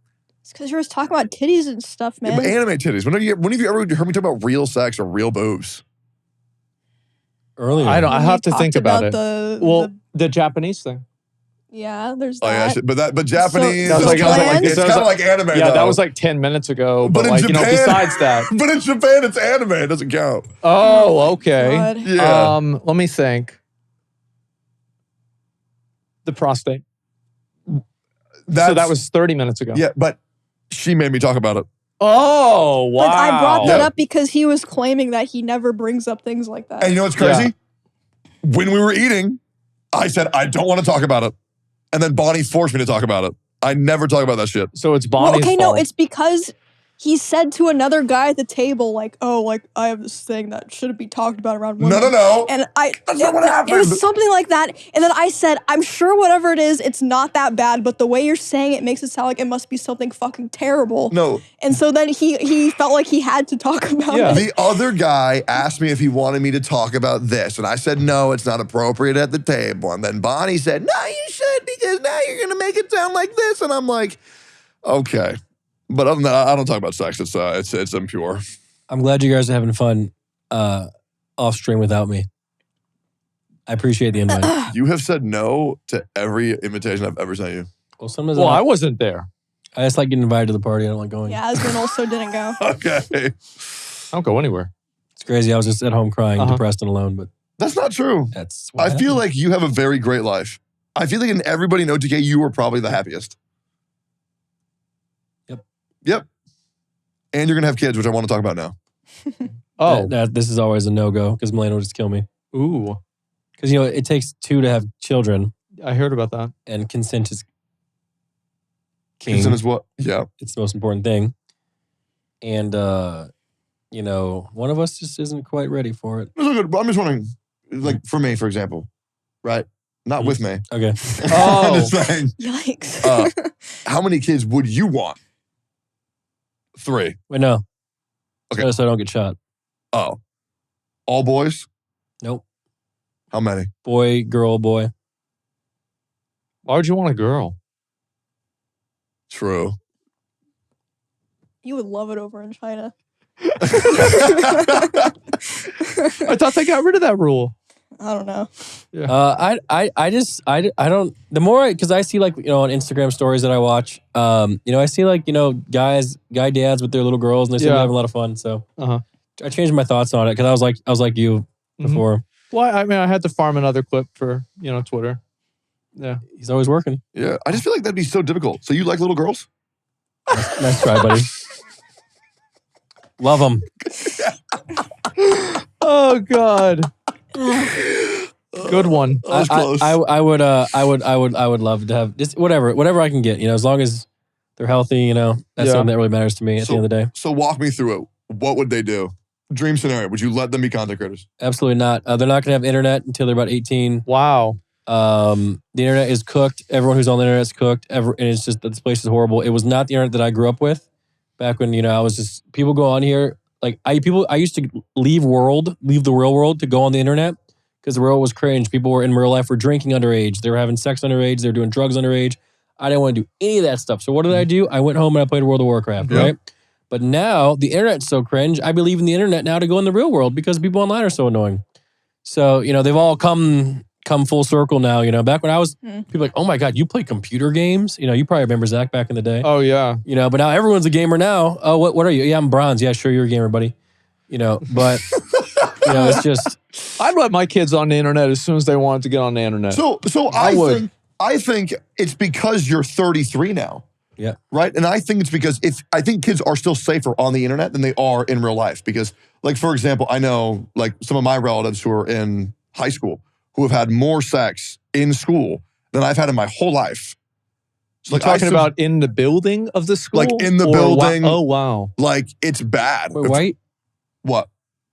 It's because you were talking about titties and stuff, Yeah, man. but anime titties. When have you ever heard me talk about real sex or real boobs? earlier. I When have we to think talked about it. the The Japanese thing. yeah, there's Oh yeah, that. but Japanese So is like- it's kind of like anime. Yeah, that though. was like 10 minutes ago. But in like, Japan, besides that. but in Japan, it's anime. It doesn't count. Oh, okay. God. Yeah. Let me think. The prostate. So that was 30 minutes ago. Yeah, but she made me talk about it. Oh, wow. But I brought that Yeah. up because he was claiming that he never brings up things like that. And you know what's crazy? When we were eating, I said, I don't want to talk about it. And then Bonnie forced me to talk about it. I never talk about that shit. So it's Well, Bonnie's okay, fault. no, it's because he said to another guy at the table, like, "Oh, like I have this thing that shouldn't be talked about around women." No. And That's not what It happened. was something like that. And then I said, "I'm sure whatever it is, it's not that bad, but the way you're saying it makes it sound like it must be something fucking terrible." No. And so then he felt like he had to talk about Yeah. it. The other guy asked me if he wanted me to talk about this. And I said, no, it's not appropriate at the table. And then Bonnie said, no, you should, because now you're going to make it sound like this. And I'm like, okay. But other than that, I don't talk about sex. It's impure. I'm glad you guys are having fun off stream without me. I appreciate the invite. You have said no to every invitation I've ever sent you. Well, sometimes Well, I wasn't there. I just like getting invited to the party. I don't like going. Yeah, Asmon also didn't go. Okay. I don't go anywhere. It's crazy. I was just at home crying, Uh-huh. depressed and alone, but That's not true. that's what I feel happened. like you have a very great life. I feel like in everybody in OTK, you are probably the happiest. Yep. And you're going to have kids, which I want to talk about now. Oh. This is always a no-go because Malena will just kill me. Ooh. Because, it takes 2 to have children I heard about that. and consent is king. Consent is what? Yeah. It's the most important thing. And, one of us just isn't quite ready for it. I'm just wondering, like for me, for example, right? Not with me. Okay. I'm just saying, Yikes. how many kids would you want? 3. Wait, no. Okay. So I don't get shot. Oh. All boys? Nope. How many? Boy, girl, boy. Why would you want a girl? True. You would love it over in China. I thought they got rid of that rule. I don't know. I don't, the more, because I see like, on Instagram stories that I watch, I see like, guy dads with their little girls and they seem to Yeah. have a lot of fun. So Uh-huh. I changed my thoughts on it because I was like you before. Well, I mean, I had to farm another clip for, Twitter. Yeah. He's always working. Yeah. I just feel like that'd be so difficult. So you like little girls? Nice try, buddy. Love them. Oh, God. Good one. That was close. I would love to have just whatever I can get, as long as they're healthy, that's Yeah. something that really matters to me at the end of the day. So walk me through it. What would they do? Dream scenario. Would you let them be content creators? Absolutely not. They're not going to have internet until they're about 18. Wow. The internet is cooked. Everyone who's on the internet is cooked. And it's just, this place is horrible. It was not the internet that I grew up with. Back when, I was just, people go on here. Like, I used to leave the real world to go on the internet because the world was cringe. People were in real life were drinking underage. They were having sex underage. They were doing drugs underage. I didn't want to do any of that stuff. So what did I do? I went home and I played World of Warcraft, right? But now the internet's so cringe. I believe in the internet now to go in the real world because people online are so annoying. So, they've all come full circle now. Back when I was, people like, oh my God, you play computer games? You probably remember Zach back in the day. Oh, yeah. But now everyone's a gamer now. Oh, what are you? Yeah, I'm bronze. Yeah, sure, you're a gamer, buddy. But, it's just. I'd let my kids on the internet as soon as they wanted to get on the internet. So I think it's because you're 33 now. Yeah. Right? And I think it's because I think kids are still safer on the internet than they are in real life. Because, like, for example, I know like some of my relatives who are in high school who have had more sex in school than I've had in my whole life. So, You're talking about in the building of the school? Like in the Or building. Oh, wow. Like, it's bad. Wait, What?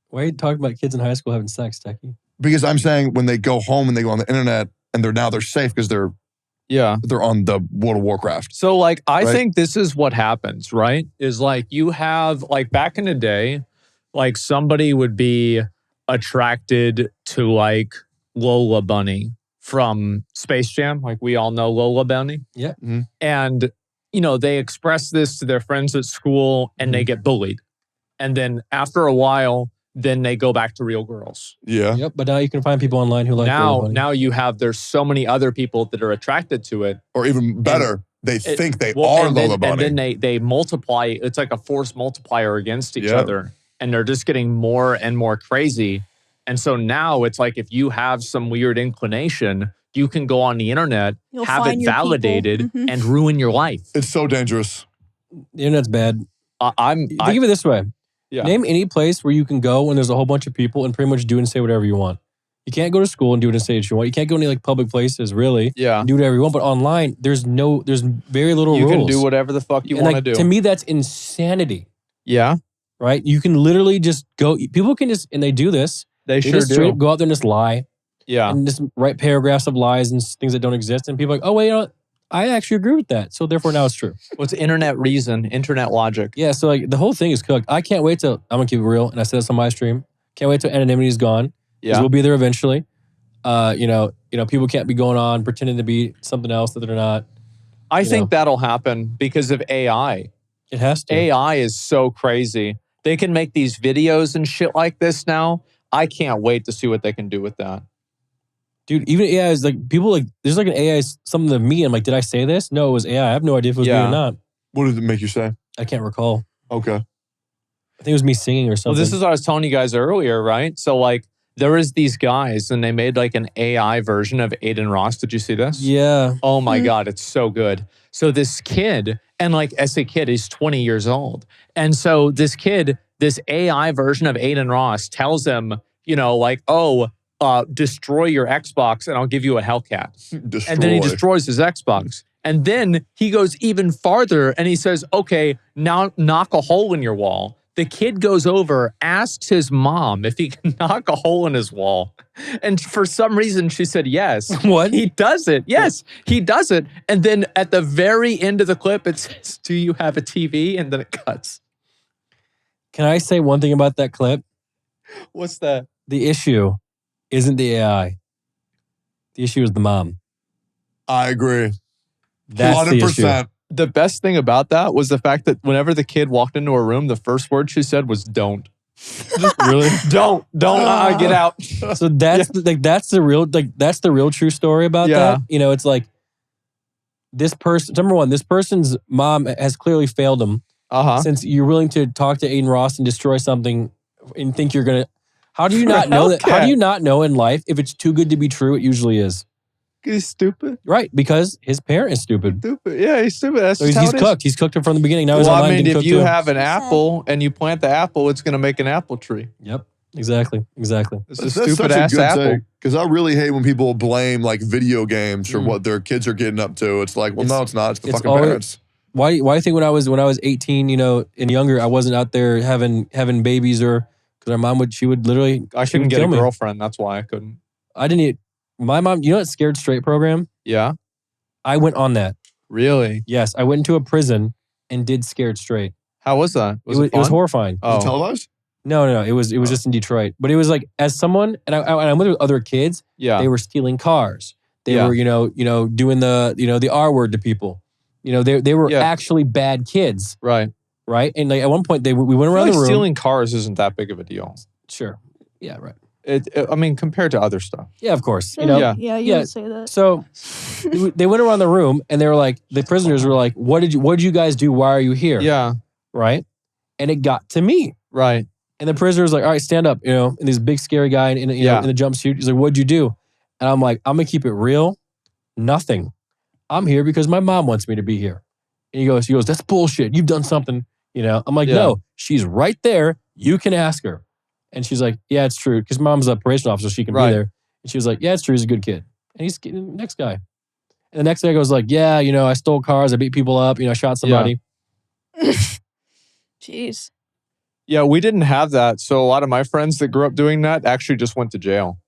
why are you talking about kids in high school having sex, Techie? Because I'm saying when they go home and they go on the internet and they're safe because they're on the World of Warcraft. So, like, I Right? think this is what happens, right? Is like you have, like, back in the day, like somebody would be attracted to, like, Lola Bunny from Space Jam. Like, we all know Lola Bunny. Yeah. Mhm. And, they express this to their friends at school and they get bullied. And then after a while, then they go back to real girls. Yeah. Yep. But now you can find people online who like Real Honey. Now you have, there's so many other people that are attracted to it. Or even better, they think they are Lola Bunny. And then they multiply. It's like a force multiplier against each other. And they're just getting more and more crazy. And so now it's like, if you have some weird inclination, you can go on the internet, have it validated, and ruin your life. It's so dangerous. The internet's bad. Think of it this way. Yeah. Name any place where you can go when there's a whole bunch of people and pretty much do and say whatever you want. You can't go to school and do it and say what you want. You can't go to any like public places, really. Yeah. And do whatever you want. But online, there's very little rules. You can do whatever the fuck you want to do. To me, that's insanity. Yeah. Right? You can literally just go. People can just, and they do this. They sure just do. Straight up go out there and just lie. Yeah. And just write paragraphs of lies and things that don't exist. And people are like, oh, wait, you know what? I actually agree with that. So therefore now it's true. Well, it's internet reason, internet logic. Yeah, so like the whole thing is cooked. I can't wait till, I'm going to keep it real, and I said this on my stream. Can't wait till anonymity is gone. Yeah. We'll be there eventually. You know, people can't be going on pretending to be something else that they're not. I think that'll happen because of AI. It has to. AI is so crazy. They can make these videos and shit like this now. I can't wait to see what they can do with that. Dude, even AI is like, people like, there's like an AI, something to me. I'm like, did I say this? No, it was AI. I have no idea if it was me or not. What did it make you say? I can't recall. Okay. I think it was me singing or something. Well, this is what I was telling you guys earlier, right? So like, there is these guys and they made like an AI version of Aiden Ross. Did you see this? Yeah. Oh my God, it's so good. So this kid, and like as a kid, he's 20 years old. And so this kid, this AI version of Aiden Ross tells him, you know, like, oh, destroy your Xbox and I'll give you a Hellcat. And then he destroys his Xbox. And then he goes even farther and he says, okay, now knock a hole in your wall. The kid goes over, asks his mom if he can knock a hole in his wall. And for some reason, she said yes. What? He does it. Yes, he does it. And then at the very end of the clip, it says, do you have a TV? And then it cuts. Can I say one thing about that clip? What's that? The issue isn't the AI. The issue is the mom. I agree. That's 100%. The issue. The best thing about that was the fact that whenever the kid walked into her room, the first word she said was "don't." Really? Don't get out. So that's that's the real true story about that. You know, it's like this person. Number one, this person's mom has clearly failed him. Since you're willing to talk to Aiden Ross and destroy something and think you're gonna. How do you not know that? How do you not know in life if it's too good to be true? It usually is. He's stupid. Right, because his parent is stupid. Yeah, he's stupid. That's so he's cooked. He's cooked it from the beginning. Now he's I online mean, if you too. have an apple and you plant the apple, it's going to make an apple tree. Yep, exactly. It's a stupid ass apple. Because I really hate when people blame like video games for what their kids are getting up to. It's like, well, no, it's not. It's the fucking parents. Why do you think when I was 18, you know, and younger, I wasn't out there having babies or because our mom would literally. I couldn't get a girlfriend. That's why I couldn't. I didn't. My mom, you know that Scared Straight program? Yeah. I went on that. Really? Yes. I went into a prison and did Scared Straight. How was that? It was horrifying. Was it televised? No. It was just in Detroit. But it was like, as someone, and I went with other kids, they were stealing cars. They were, doing the R word to people. You know, they were actually bad kids. Right. Right? And like at one point, we went around the room. Stealing cars isn't that big of a deal. Sure. Yeah, right. I mean, compared to other stuff. Yeah, of course. You know? know? Yeah, you would say that. So they went around the room and they were like, the prisoners were like, what did you guys do? Why are you here? Yeah. Right? And it got to me. Right. And the prisoner was like, all right, stand up, you know, and this big scary guy in the jumpsuit. He's like, what'd you do? And I'm like, I'm going to keep it real. Nothing. I'm here because my mom wants me to be here. And he goes, that's bullshit. You've done something, you know. I'm like, no, she's right there. You can ask her. And she's like, yeah, it's true. Because mom's a probation officer, she can be there. And she was like, yeah, it's true. He's a good kid. And he's the next guy. And the next guy goes like, yeah, you know, I stole cars. I beat people up. You know, I shot somebody. Jeez. Yeah, we didn't have that. So a lot of my friends that grew up doing that actually just went to jail.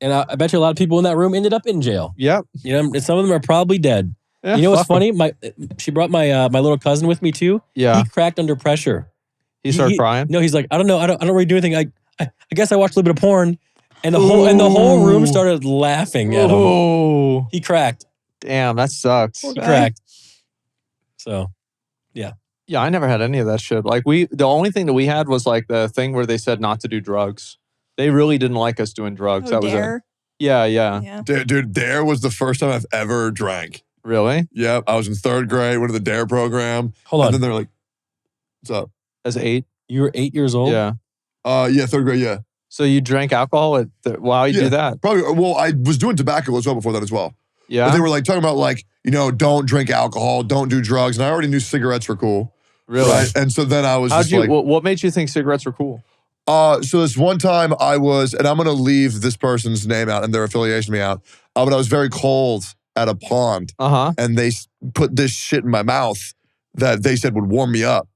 And I bet you a lot of people in that room ended up in jail. Yep. You know, and some of them are probably dead. Yeah, you know what's funny? She brought my little cousin with me too. Yeah. He cracked under pressure. He started crying? No, he's like, I don't know. I don't really do anything. I guess I watched a little bit of porn, and the whole room started laughing at him. He cracked. Damn, that sucks. He cracked. So, yeah. Yeah, I never had any of that shit. Like the only thing that we had was like the thing where they said not to do drugs. They really didn't like us doing drugs. Oh, That was it. D.A.R.E. Yeah. Dude, D.A.R.E was the first time I've ever drank. Really? Yep, I was in 3rd grade, went to the D.A.R.E program. Hold on. And then they're like, what's up? As 8? You were 8 years old? Yeah. Yeah, 3rd grade, yeah. So you drank alcohol while you do that? Probably, well, I was doing tobacco as well before that as well. Yeah. But they were like talking about like, don't drink alcohol, don't do drugs. And I already knew cigarettes were cool. Really? Right? And so then I was what made you think cigarettes were cool? So this one time I was, and I'm going to leave this person's name out and their affiliation out, but I was very cold at a pond. And they put this shit in my mouth that they said would warm me up.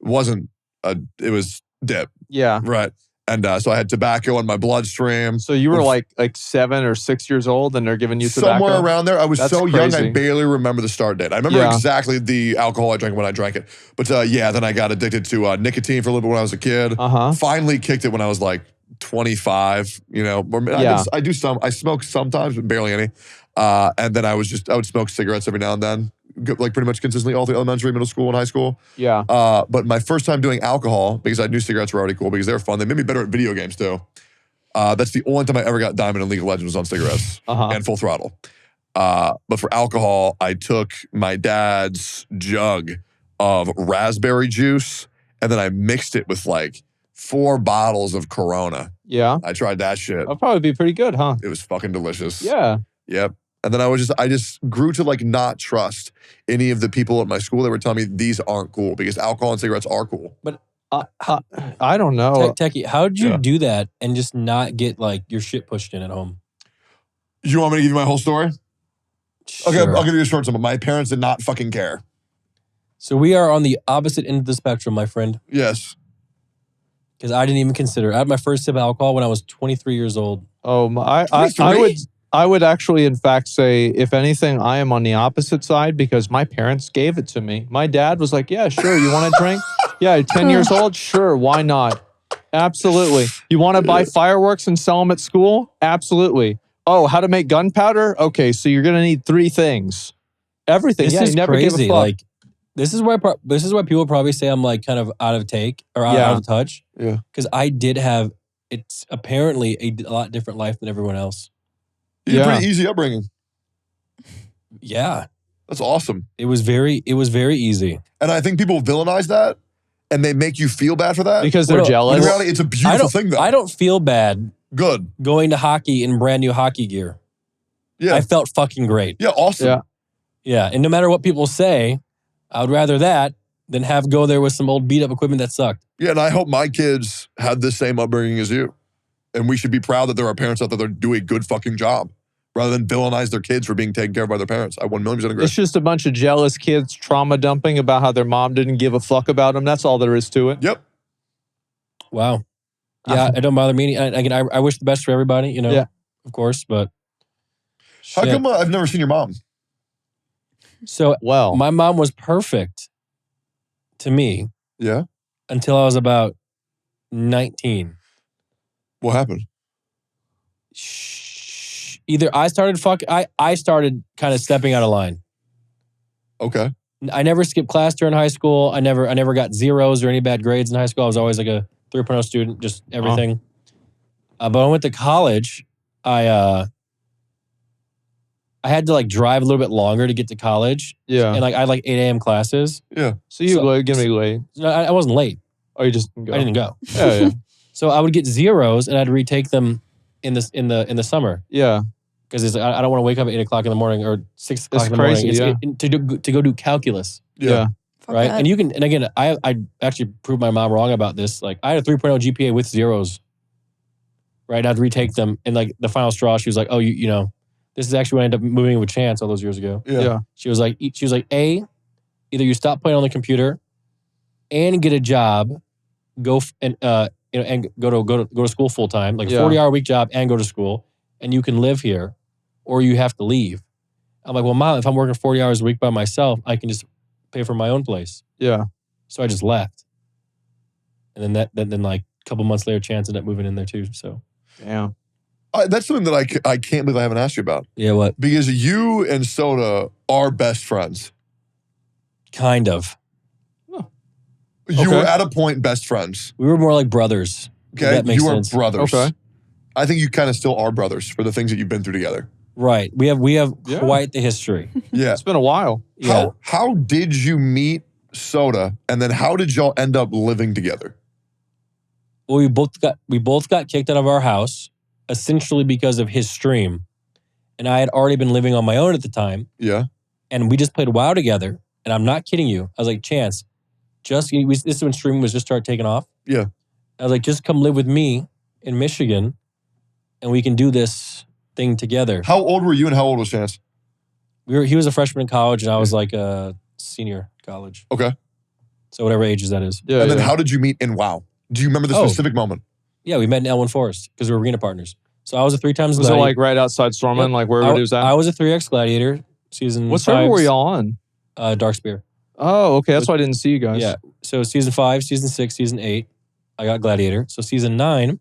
It was dip. Yeah. Right. And so I had tobacco in my bloodstream. So you were like 7 or 6 years old and they're giving you tobacco? Somewhere around there. I was so young, crazy. I barely remember the start date. I remember exactly the alcohol I drank when I drank it. But then I got addicted to nicotine for a little bit when I was a kid. Finally kicked it when I was like 25, I smoke sometimes, but barely any. And then I would smoke cigarettes every now and then, like pretty much consistently all through elementary, middle school, and high school. Yeah. But my first time doing alcohol, because I knew cigarettes were already cool, because they were fun. They made me better at video games too. That's the only time I ever got diamond in League of Legends was on cigarettes and Full Throttle. But for alcohol, I took my dad's jug of raspberry juice, and then I mixed it with like 4 bottles of Corona. Yeah. I tried that shit. That'll probably be pretty good, huh? It was fucking delicious. Yeah. Yep. And then I just grew to like not trust any of the people at my school that were telling me these aren't cool because alcohol and cigarettes are cool. But I don't know. Techie, how did you do that and just not get like your shit pushed in at home? You want me to give you my whole story? Sure. Okay, I'll give you a short summary. My parents did not fucking care. So we are on the opposite end of the spectrum, my friend. Yes. Because I didn't even consider. I had my first sip of alcohol when I was 23 years old. Oh, I would actually, in fact, say, if anything, I am on the opposite side because my parents gave it to me. My dad was like, yeah, sure. You want to drink? Yeah, 10 years old? Sure. Why not? Absolutely. You want to buy fireworks and sell them at school? Absolutely. Oh, how to make gunpowder? Okay, so you're going to need 3 things. Everything. This is never crazy. gave a fuck. Like, this is why people probably say I'm like kind of out of take or out of touch. Yeah. Because I did have, it's apparently a lot different life than everyone else. You had a pretty easy upbringing. Yeah. That's awesome. It was very easy. And I think people villainize that and they make you feel bad for that. Because they're jealous. In reality, it's a beautiful thing though. I don't feel bad Good. going to hockey in brand new hockey gear. Yeah. I felt fucking great. Yeah, awesome. Yeah. Yeah. And no matter what people say, I would rather that than have go there with some old beat up equipment that sucked. Yeah, and I hope my kids had the same upbringing as you. And we should be proud that there are parents out there that do a good fucking job rather than villainize their kids for being taken care of by their parents. I 1,000,000% agree. It's just a bunch of jealous kids trauma dumping about how their mom didn't give a fuck about them. That's all there is to it. Yep. Wow. Yeah, it don't bother me. Again, I wish the best for everybody, you know, of course, but How come I've never seen your mom? So my mom was perfect to me. Yeah. Until I was about 19. What happened? Either I started kind of stepping out of line. Okay. I never skipped class during high school. I never got zeros or any bad grades in high school. I was always like a 3.0 student, just everything. But when I went to college, I had to like drive a little bit longer to get to college. Yeah. And like I had like 8 a.m. classes. Yeah. So you were gonna be late. No, I wasn't late. Oh, you just didn't go. I didn't go. Yeah. So I would get zeros and I'd retake them in the summer. Yeah. Because I don't want to wake up at 8 o'clock in the morning or 6 o'clock in the morning. To go do calculus. Yeah. Right. And you can, and again, I actually proved my mom wrong about this. Like I had a 3.0 GPA with zeros. Right. I'd retake them. And like the final straw, she was like, oh, you know, this is actually what I ended up moving with Chance all those years ago. Yeah. She was like, A, either you stop playing on the computer and get a job, go to school full time, like a 40-hour week job and go to school, and you can live here, or you have to leave. I'm like, well, Mom, if I'm working 40 hours a week by myself, I can just pay for my own place. Yeah. So I just left. And then like a couple months later, Chance ended up moving in there too. So damn. That's something that I can't believe I haven't asked you about. Yeah, what? Because you and Soda are best friends. Kind of. Oh. You were at a point best friends. We were more like brothers. Okay, That makes you sense. are brothers. Okay. I think you kind of still are brothers for the things that you've been through together. Right. We have Yeah. quite the history. Yeah. It's been a while. Yeah. How did you meet Soda, and then how did y'all end up living together? Well, we both got kicked out of our house essentially because of his stream, and I had already been living on my own at the time. Yeah. And we just played WoW together. And I'm not kidding you. I was like, Chance, this is when streaming was just started taking off. Yeah. I was like, just come live with me in Michigan, and we can do this thing together. How old were you, and how old was Chance? He was a freshman in college, and I was like a senior in college. Okay. So whatever ages that is. Yeah. And then how did you meet in WoW? Do you remember the Oh. specific moment? Yeah, we met in Elwyn Forest because we were arena partners. So I was a 3 times Was it gladiator. like right outside Stormland, Yep. like where it was at? I was a 3X gladiator season What 5. server were y'all on? Dark Spear. Oh, okay. That's why I didn't see you guys. Yeah. So season 5, season 6, season 8, I got gladiator. So season 9,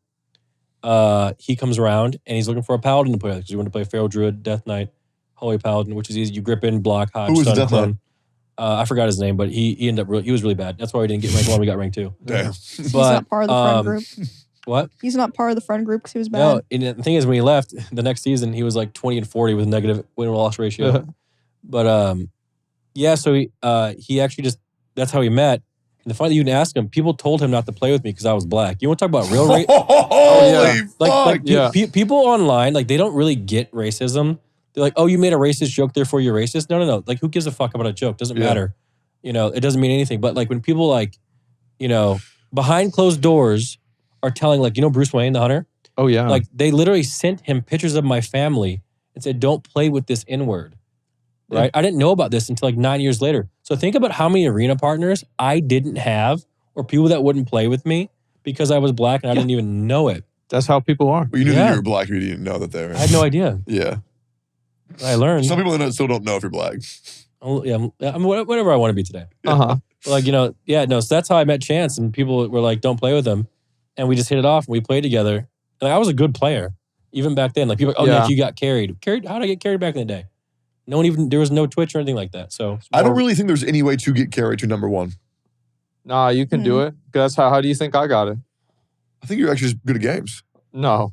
he comes around and he's looking for a paladin to play with because we want to play Feral Druid, Death Knight, Holy Paladin, which is easy. You grip in, block, hodge, Who was stun, Death clone. Knight? I forgot his name, but he ended up he was really bad. That's why we didn't get rank 1. We got rank 2. Damn. He's But not part of the friend group. what? He's not part of the friend group because he was bad. No, and the thing is, when he left the next season, he was like 20-40 with negative win-loss ratio. But yeah, so he actually just, that's how he met. And the funny thing, you didn't ask him, people told him not to play with me because I was black. You want to talk about real race? Holy fuck. Like Yeah. people online, like they don't really get racism. They're like, oh, you made a racist joke, therefore you're racist. No. Like, who gives a fuck about a joke? Doesn't Yeah. matter. You know, it doesn't mean anything. But like when people like, you know, behind closed doors are telling like, you know, Bruce Wayne, the hunter, Oh, yeah. like they literally sent him pictures of my family and said, don't play with this N-word. Right? I didn't know about this until like 9 years later. So think about how many arena partners I didn't have or people that wouldn't play with me because I was black and I didn't even know it. That's how people are. Well, you knew Yeah. that you were black, you didn't know that they were. I had no idea. Yeah. I learned. Some people still don't know if you're black. I'm whatever I want to be today. Uh-huh. Like, you know, yeah, no. So that's how I met Chance, and people were like, "Don't play with him," and we just hit it off, and we played together. And I was a good player, even back then. Like people, oh, Yeah. Nick, you got carried. Carried? How did I get carried back in the day? No one even. There was no Twitch or anything like that. So I don't really think there's any way to get carried to number 1. Nah, you can do it. That's how do you think I got it? I think you're actually just good at games. No.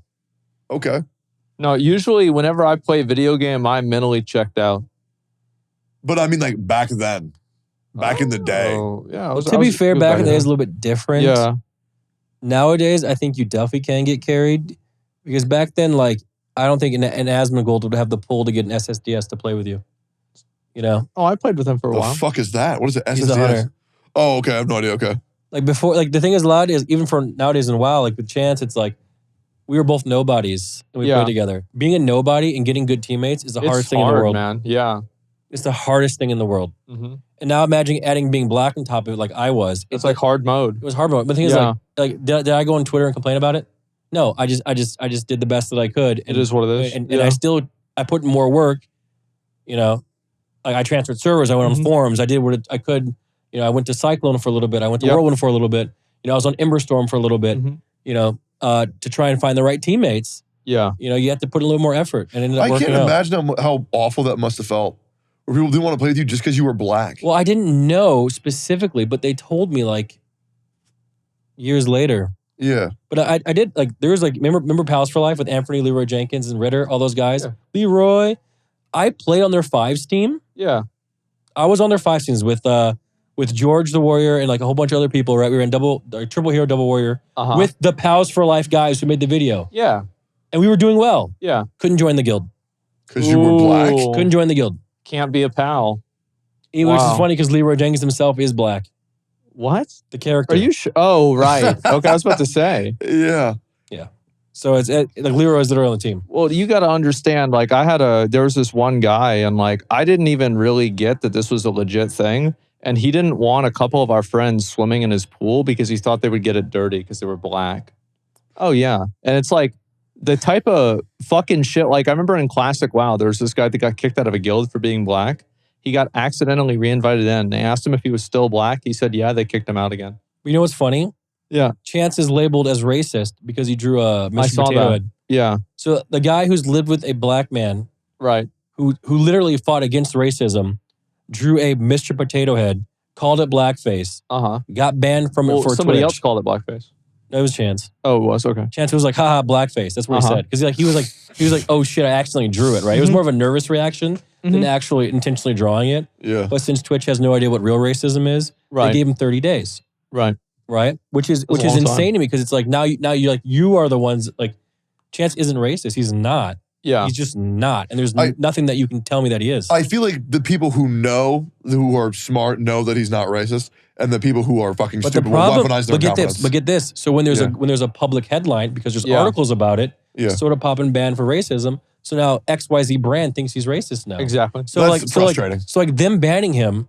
Okay. No, usually whenever I play a video game, I'm mentally checked out. But I mean, like back then, back in the day. Oh, yeah. to be fair, back in the day, it's a little bit different. Yeah. Nowadays, I think you definitely can get carried because back then, like, I don't think an Asmon Gold would have the pull to get an SSDS to play with you. You know, Oh, I played with him for a The while. fuck is that? What is it? he's a SSDS? hunter. Oh, okay. I have no idea. Okay. Like before, like the thing is, a lot is even for nowadays in WoW, like with Chance, it's like we were both nobodies and we Yeah. played together. Being a nobody and getting good teammates is the hardest It's thing in the hard, world. man. Yeah. It's the hardest thing in the world. Mm-hmm. And now imagine adding being black on top of it, like I was. It's like hard mode. It was hard mode. But the thing is, Yeah. like did I go on Twitter and complain about it? No, I just did the best that I could. It is what it is. And Yeah. I put in more work. You know, like I transferred servers. I went on forums. I did what I could. You know, I went to Cyclone for a little bit. I went to Yep. Whirlwind for a little bit. You know, I was on Emberstorm for a little bit. Mhm. You know, to try and find the right teammates. Yeah. You know, you have to put a little more effort, and it ended up I working can't out. imagine how awful that must have felt. Where people didn't want to play with you just because you were black. Well, I didn't know specifically, but they told me like years later. Yeah. But I did like there was like remember Pals for Life with Anthony, Leroy Jenkins, and Ritter, all those guys. Yeah. Leroy, I played on their 5s team. Yeah. I was on their 5 teams with George the Warrior and like a whole bunch of other people. Right, we were in triple hero, double warrior Uh-huh. with the Pals for Life guys who made the video, Yeah. and we were doing well. Yeah. Couldn't join the guild. Because you were black. Ooh. Couldn't join the guild. Can't be a pal. Which Wow. is funny because Leroy Jenkins himself is black. What? The character. Are you sure? Oh, right. Okay, I was about to say. Yeah. So it's like Leroy's literally on the team. Well, you got to understand, like there was this one guy and like, I didn't even really get that this was a legit thing. And he didn't want a couple of our friends swimming in his pool because he thought they would get it dirty because they were black. Oh yeah. And it's like the type of fucking shit. Like I remember in Classic WoW, there was this guy that got kicked out of a guild for being black. He got accidentally reinvited in. They asked him if he was still black. He said, yeah, they kicked him out again. You know what's funny? Yeah. Chance is labeled as racist because he drew a Mr. saw Potato that. Head. Yeah. So the guy who's lived with a black man Right. who literally fought against racism drew a Mr. Potato Head, called it blackface, got banned from it for somebody Twitch. else called it blackface. It was Chance. Oh, it was? Okay. Chance was like, haha, blackface. That's what he said. Because he was like, oh shit, I accidentally drew it, right? It was more of a nervous reaction than actually intentionally drawing it. Yeah. But since Twitch has no idea what real racism is, they gave him 30 days. Right. Which is insane to me because it's like now you're like, you are the ones like, Chance isn't racist. He's not. Yeah. He's just not. And there's nothing that you can tell me that he is. I feel like the people who are smart know that he's not racist, and the people who are fucking stupid will weaponize their confidence. But get this. So when there's a public headline, because there's articles about it, sort of popping banned for racism. So now XYZ brand thinks he's racist now. Exactly. So That's frustrating. So them banning him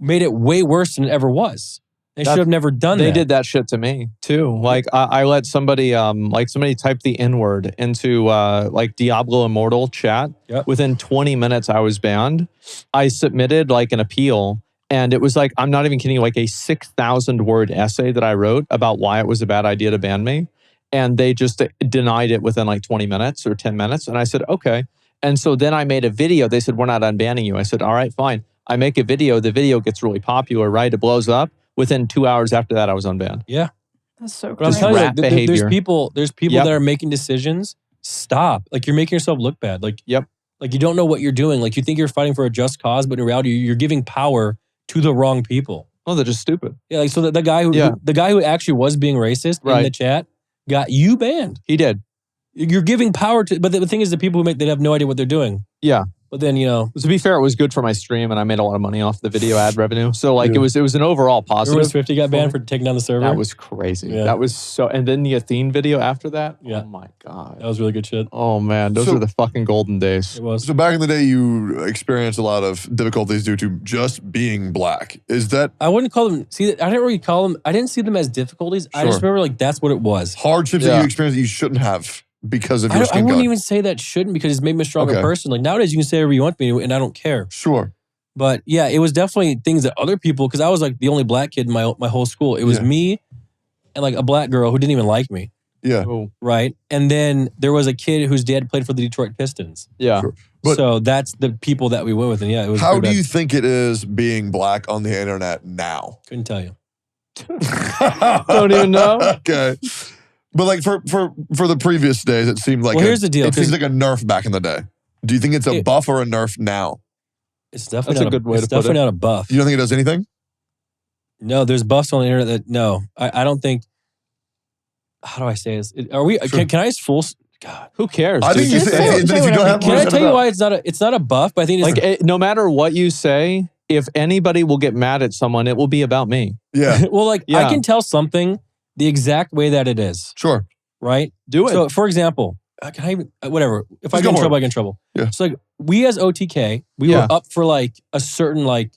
made it way worse than it ever was. They should have never done that. They did that shit to me too. Like I let somebody somebody type the N-word into like Diablo Immortal chat. Yep. Within 20 minutes I was banned. I submitted like an appeal, and it was like, I'm not even kidding you, like a 6,000 word essay that I wrote about why it was a bad idea to ban me. And they just denied it within like 20 minutes or 10 minutes. And I said, okay. And so then I made a video. They said, we're not unbanning you. I said, all right, fine. I make a video. The video gets really popular, right? It blows up. Within 2 hours after that, I was unbanned. Yeah. That's so But I'm crazy. telling you, rat like, behavior. there's people that are making decisions. Stop. Like, you're making yourself look bad. Like, like you don't know what you're doing. Like, you think you're fighting for a just cause, but in reality, you're giving power to the wrong people. Oh, they're just stupid. Yeah, like so the guy who actually was being racist in the chat got you banned. He did. You're giving power to, but the thing is, the people who they have no idea what they're doing. Yeah. But then, you know, to be fair, it was good for my stream, and I made a lot of money off the video ad revenue. So like it was an overall positive. Remember Swifty got banned for taking down the server? That was crazy. Yeah. That was so. And then the Athene video after that. Yeah. Oh my god. That was really good shit. Oh man, those were the fucking golden days. It was. So back in the day, you experienced a lot of difficulties due to just being black. Is that I wouldn't call them. See, I didn't really call them. I didn't see them as difficulties. I just remember like that's what it was. hardships that you experienced that you shouldn't have because of your I skin wouldn't color? even say that shouldn't because it's made me a stronger Okay. person. Like nowadays, you can say whatever you want to me, and I don't care. Sure. But yeah, it was definitely things that other people, because I was like the only black kid in my whole school. It was me and like a black girl who didn't even like me. Yeah. Oh. Right. And then there was a kid whose dad played for the Detroit Pistons. Yeah. Sure. But so that's the people that we went with. And yeah, it was. how pretty do bad. you think it is being black on the internet now? Couldn't tell you. Don't even know. Okay. But like for the previous days, it seemed like Here's the deal. It seems like a nerf back in the day. Do you think it's a buff or a nerf now? It's definitely That's not a good way it's to put definitely it. not a buff. You don't think it does anything? No, there's buffs on the internet that no. I don't think. How do I say this? Are we? Sure. Can I just full? God, Who cares? I think dude? you Just say, say if you whatever. don't have can one, I shut tell it you up. why it's not a buff? But I think it's Like no matter what you say, if anybody will get mad at someone, it will be about me. Yeah. well, like Yeah. I can tell something the exact way that it is, Sure. right? Do it. So, for example, can I even whatever? If I Just get in go for trouble, it. I get in trouble. Yeah. So like we as OTK, we Yeah. were up for like a certain like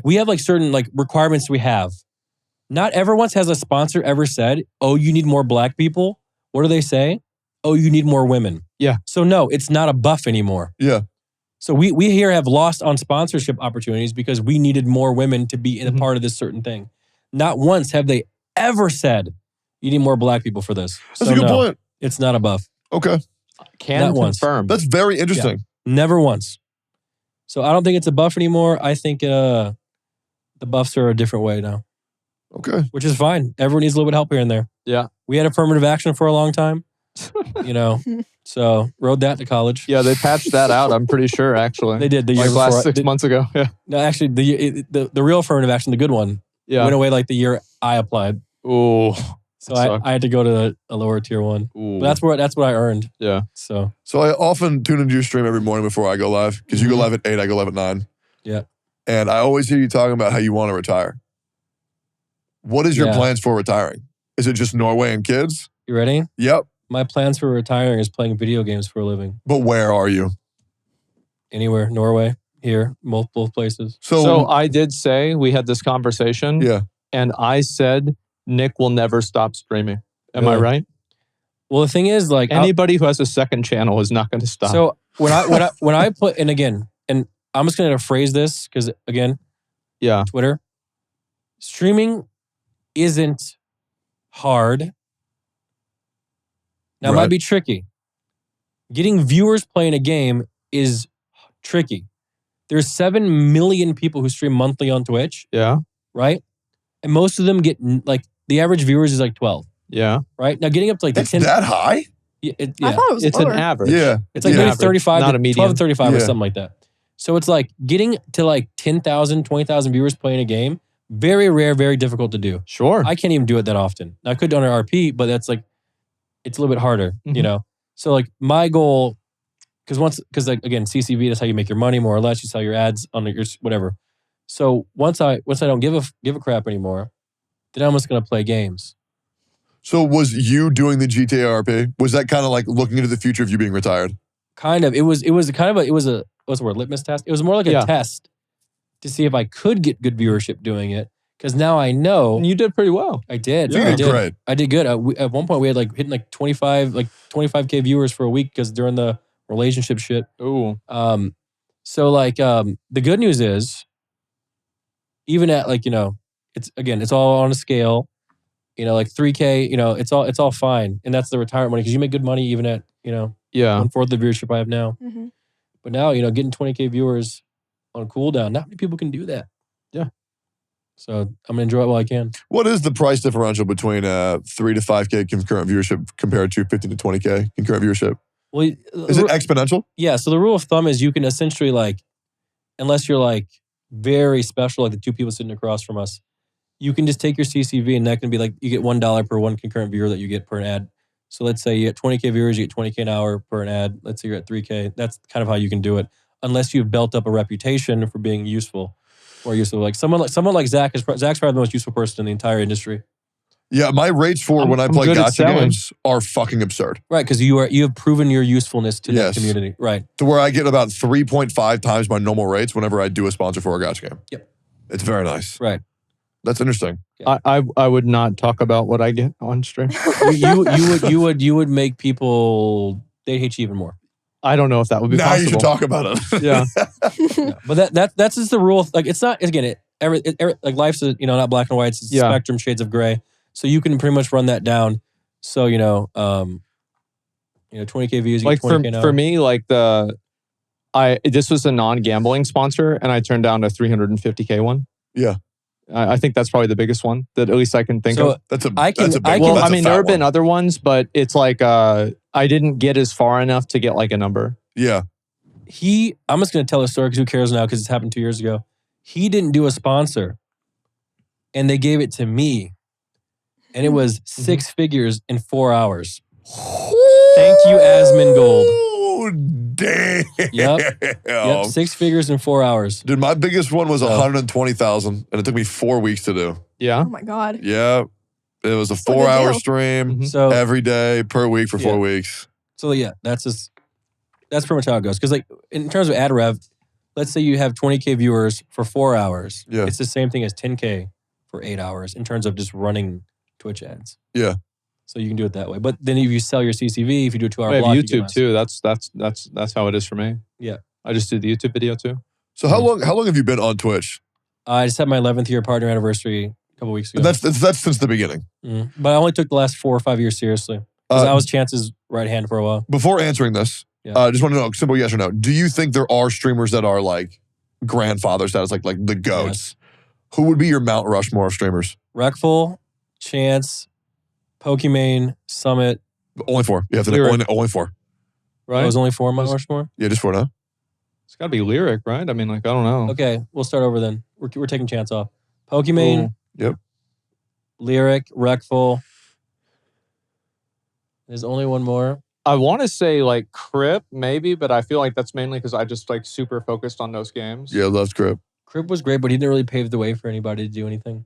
we have like certain like requirements we have. Not ever once has a sponsor ever said, "Oh, you need more black people." What do they say? "Oh, you need more women." Yeah. So no, it's not a buff anymore. Yeah. So we here have lost on sponsorship opportunities because we needed more women to be in a part of this certain thing. Not once have they ever said, "You need more black people for this." That's So a good no, point. it's not a buff. Okay. Can Not once. confirm. That's very interesting. Never once. So I don't think it's a buff anymore. I think the buffs are a different way now, Okay. which is fine. Everyone needs a little bit of help here and there. Yeah. We had affirmative action for a long time, you know, so rode that to college. Yeah, they patched that out. I'm pretty sure actually. They did the year like before. last 6 months ago. Yeah. No, actually, the real affirmative action, the good one, Yeah. went away like the year I applied. Ooh. So I had to go to a lower tier one. Ooh. But that's what I earned. Yeah. So So I often tune into your stream every morning before I go live because you go live at 8, I go live at 9. Yeah. And I always hear you talking about how you want to retire. What is your Yeah. plans for retiring? Is it just Norway and kids? you ready? Yep. My plans for retiring is playing video games for a living. But where are you? Anywhere, Norway, here, multiple places. So I did say we had this conversation. Yeah. And I said Nick will never stop streaming. Am I Really? right? Well, the thing is, like, Anybody who has a second channel is not going to stop. so when I put, and again, and I'm just going to phrase this because again, yeah. Twitter, streaming isn't hard. Now, it Right. might be tricky. Getting viewers playing a game is tricky. There's 7 million people who stream monthly on Twitch, Yeah. right? And most of them get like the average viewers is like 12, Yeah. right? Now getting up to like the It's 10. that high? Yeah, I yeah. thought it was It's lower. an average. Yeah. It's like Yeah. maybe Average, 35, not to a median. 12 to 35 or Yeah. something like that. So it's like getting to like 10,000, 20,000 viewers playing a game, very rare, very difficult to do. Sure. I can't even do it that often. I could do it on an RP, but that's like, it's a little bit harder, you Mhm. know? So like my goal, because like again, CCV, that's how you make your money more or less. You sell your ads on your whatever. So once I don't give a crap anymore, then I'm just gonna play games. So was you doing the GTA RP? Was that kind of like looking into the future of you being retired? Kind of. It was a what's the word, litmus test? It was more like a Yeah. test to see if I could get good viewership doing it. Because now I know And you did pretty well. I did. You I did did. great. I did good. At one point we had like hitting like 25K viewers for a week because during the relationship shit. Ooh. So like the good news is, even at like, you know, it's all on a scale, you know, like 3K, you know, it's all fine. And that's the retirement money because you make good money even at, you know, Yeah. 1/4 the viewership I have now. Mm-hmm. But now, you know, getting 20K viewers on cooldown, not many people can do that. Yeah. So I'm gonna enjoy it while I can. What is the price differential between 3 to 5K concurrent viewership compared to 15 to 20K concurrent viewership? Well, Is it exponential? yeah. So the rule of thumb is you can essentially like, unless you're like very special, like the two people sitting across from us, you can just take your CCV and that can be like, you get $1 per one concurrent viewer that you get per an ad. So let's say you get 20K viewers, you get 20K an hour per an ad. Let's say you're at 3K. That's kind of how you can do it, unless you've built up a reputation for being useful. Or useful, like someone like Zach Zach's probably the most useful person in the entire industry. Yeah, my rates for when I I'm play good at Gacha selling. games are fucking absurd. Right, because you have proven your usefulness to Yes. that community. Right. To where I get about 3.5 times my normal rates whenever I do a sponsor for a Gacha game. Yep. It's very nice. Right. That's interesting. I would not talk about what I get on stream. You would make people, they'd hate you even more. I don't know if that would be Now possible. you should talk about it. Yeah. Yeah. But that's just the rule. Like it's not, again, like life's a, you know, not black and white, it's a Yeah. spectrum, shades of gray. So you can pretty much run that down. So, 20K views, you Like get 20K an hour. for me, like this was a non-gambling sponsor and I turned down a 350K one. Yeah. I think that's probably the biggest one that at least I can think So of. That's a I can- that's a big I can- one. Well, That's I a mean, fat there have been one. other ones, but it's like I didn't get as far enough to get like a number. Yeah. I'm just going to tell a story because who cares now because it's happened 2 years ago. He didn't do a sponsor and they gave it to me. And it was 6 figures in 4 hours. Thank you, Asmon Gold. Oh, damn. Yep, 6 figures in 4 hours. Dude, my biggest one was Oh. 120,000 and it took me 4 weeks to do. Yeah. Oh my god. Yeah. It was a Still a good 4-hour deal. stream Mhm. So every day per week for 4 Yeah. weeks. So yeah, that's pretty much how it goes. Because like in terms of ad rev, let's say you have 20K viewers for 4 hours. Yeah. It's the same thing as 10K for 8 hours in terms of just running Twitch ads. Yeah. So you can do it that way. But then if you sell your CCV, if you do a 2-hour I have block, you get YouTube less. too. That's how it is for me. Yeah. I just do the YouTube video too. So how long have you been on Twitch? I just had my 11th year partner anniversary a couple weeks ago. That's since the beginning. But I only took the last 4 or 5 years seriously. Because I Uh, was Chance's right hand for a while. Before answering this, Yeah. just want to know, simple yes or no. Do you think there are streamers that are like grandfather status, like the GOATs? Who would be your Mount Rushmore of streamers? Reckful, Chance, Pokimane, Summit. Only 4. You have to Lyric. only 4. Right. I was only 4 Mount Rushmore. Yeah, just 4 now. It's got to be lyric, right? I mean, like, I don't know. Okay, we'll start over then. We're taking Chance off. Pokimane, Ooh. Yep. Lyric, Reckful. There's only one more. I want to say like Crip, maybe, but I feel like that's mainly because I just like super focused on those games. Yeah, loves Crip. Crip was great, but he didn't really pave the way for anybody to do anything.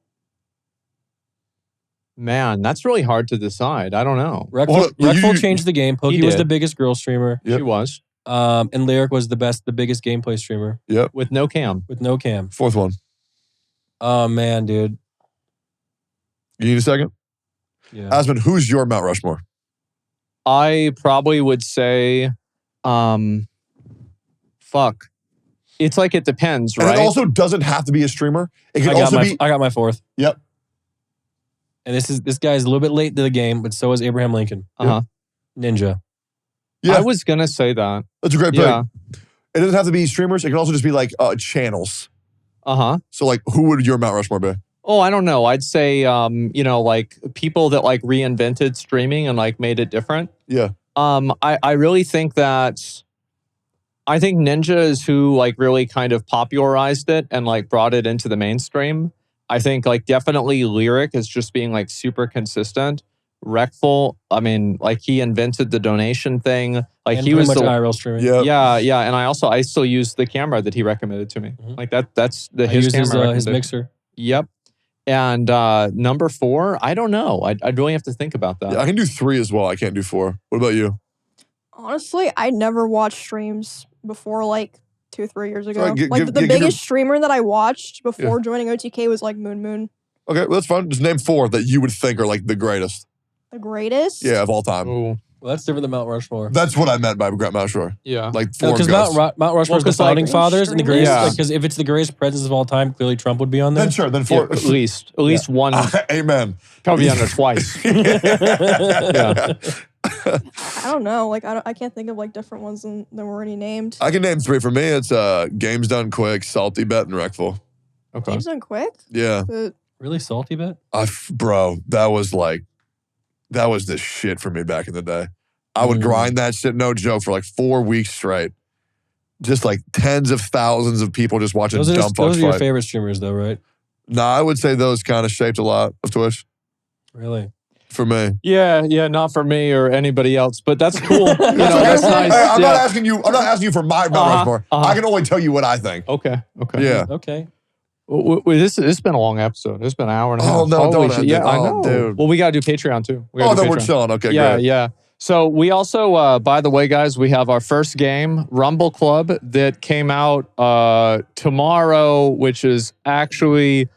Man, that's really hard to decide. I don't know. Reckful, Well, Reckful changed the game. Pokey was did. the biggest girl streamer. Yep. She was And Lyric was the biggest gameplay streamer with no cam. with no cam. 4th one. Oh man, dude. You need a second? Yeah. Asmon, who's your Mount Rushmore? I probably would say, fuck. It's like it depends, And right? it also doesn't have to be a streamer. It I can got also my be. I got my 4th. Yep. And this guy's a little bit late to the game, but so is Abraham Lincoln. Uh-huh. Ninja. Yeah, I was gonna say that. that's a great pick. Yeah. It doesn't have to be streamers. It can also just be like channels. So like, who would your Mount Rushmore be? Oh, I don't know. I'd say, you know, like people that like reinvented streaming and like made it different. Yeah. I really think that, I think Ninja is who like really kind of popularized it and like brought it into the mainstream. I think like definitely Lyric is just being like super consistent. Recful, I mean, like he invented the donation thing. Like And he was pretty the much IRL streaming. Yeah. yeah. And I still use the camera that he recommended to me. Like that's the his camera. His mixer. Yep. And number 4, I don't know. I'd really have to think about that. Yeah, I can do 3 as well. I can't do 4. What about you? Honestly, I never watched streams before like 2-3 years ago. Right, the biggest streamer that I watched before joining OTK was like Moon. Okay, well, that's fine. Just name 4 that you would think are like the greatest. The greatest? Yeah, of all time. Ooh. Well, that's different than Mount Rushmore. That's what I meant by Mount Rushmore. Yeah. Like 4 Because Mount Rushmore is the founding fathers and the greatest. Yeah. Because if it's the greatest presidents of all time, clearly Trump would be on there. Then sure, then 4. At least one. Amen. Probably on there twice. Yeah. I don't know. Like I can't think of like different ones that were already named. I can name 3 for me. It's Games Done Quick, Salty Bet, and Wreckful. Okay. Games Done Quick? Yeah. Really salty bet? Bro, that was the shit for me back in the day. I would grind that shit, no joke, for like 4 weeks straight. Just like tens of thousands of people just watching dumb fucks Those are your fight. favorite streamers though, right? Nah, I would say those kind of shaped a lot of Twitch. Really? For me. Yeah, not for me or anybody else, but that's cool. You know, that's nice. Hey, I'm Yeah. not asking you for my Mount Rushmore. I can only tell you what I think. Okay. Yeah. Okay. This has been a long episode. It's been an hour and a half. Oh, no, don't shit. end Yeah, it. I Oh, know. dude. Well, we got to do Patreon too. Then we're chilling. Okay, great. Yeah. So we also, by the way, guys, we have our first game, Rumble Club, that came out tomorrow, which is actually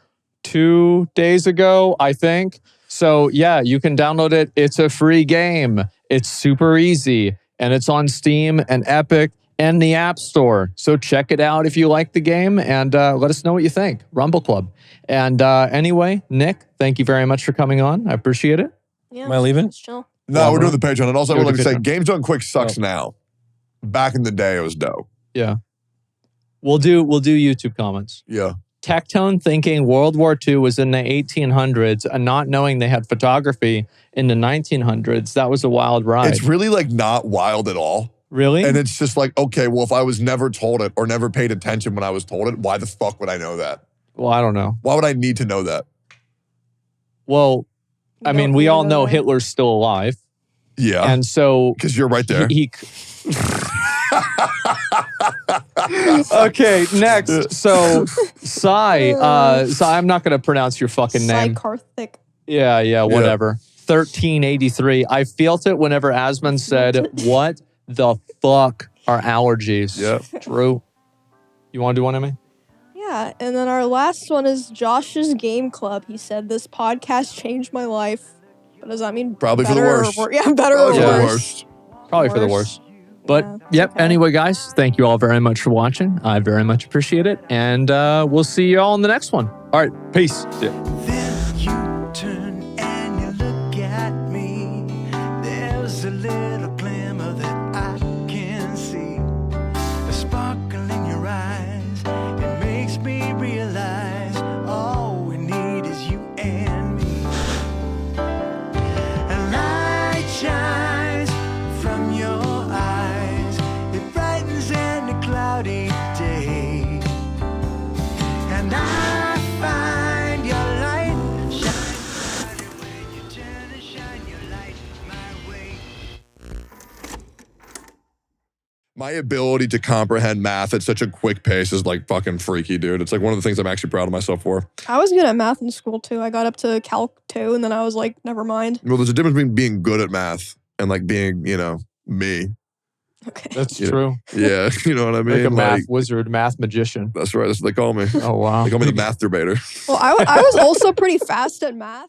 2 days ago, I think. So yeah, you can download it. It's a free game. It's super easy. And it's on Steam and Epic and the App Store. So check it out if you like the game and let us know what you think. Rumble Club. And anyway, Nick, thank you very much for coming on. I appreciate it. Yeah, Am I leaving? it's chill. No, we're doing the Patreon. And also, I would like to say, Patreon. Games Done Quick sucks now. Back in the day, it was dope. Yeah. We'll do YouTube comments. Yeah. Tectone thinking World War II was in the 1800s and not knowing they had photography in the 1900s. That was a wild ride. It's really like not wild at all. Really? And it's just like, okay, well, if I was never told it or never paid attention when I was told it, why the fuck would I know that? Well, I don't know. Why would I need to know that? Well, I mean, we all know Hitler's still alive. Yeah. And so... Because you're right there. Okay, next. So, Sai, I'm not going to pronounce your fucking name. Karthik. Yeah, whatever. 1383. I felt it whenever Asmon said, what the fuck are allergies? Yeah. True. You want to do one of me? Yeah, and then our last one is Josh's Game Club. He said, this podcast changed my life. But does that mean Probably for the better or worst. Yeah, better Probably or for the worse? worst. Probably for the worst. But yep, okay. Anyway, guys, thank you all very much for watching. I very much appreciate it. And we'll see you all in the next one. All right, peace. See ya. Then you turn and you look at me. There's a little glimmer that I can see. A sparkle in your eyes. It makes me realize all we need is you and me. A light shines from your eyes. It brightens any cloudy day. And I find your light shine brighter when you turn and shine your light my way. My ability to comprehend math at such a quick pace is like fucking freaky, dude. It's like one of the things I'm actually proud of myself for. I was good at math in school too. I got up to Calc 2 and then I was like, never mind. Well, there's a difference between being good at math and like being, me. Okay. That's Yeah. true. Yeah, you know what I mean? Like a math wizard, math magician. That's right. That's what they call me. Oh, wow. They call me the math debater. Well, I was also pretty fast at math.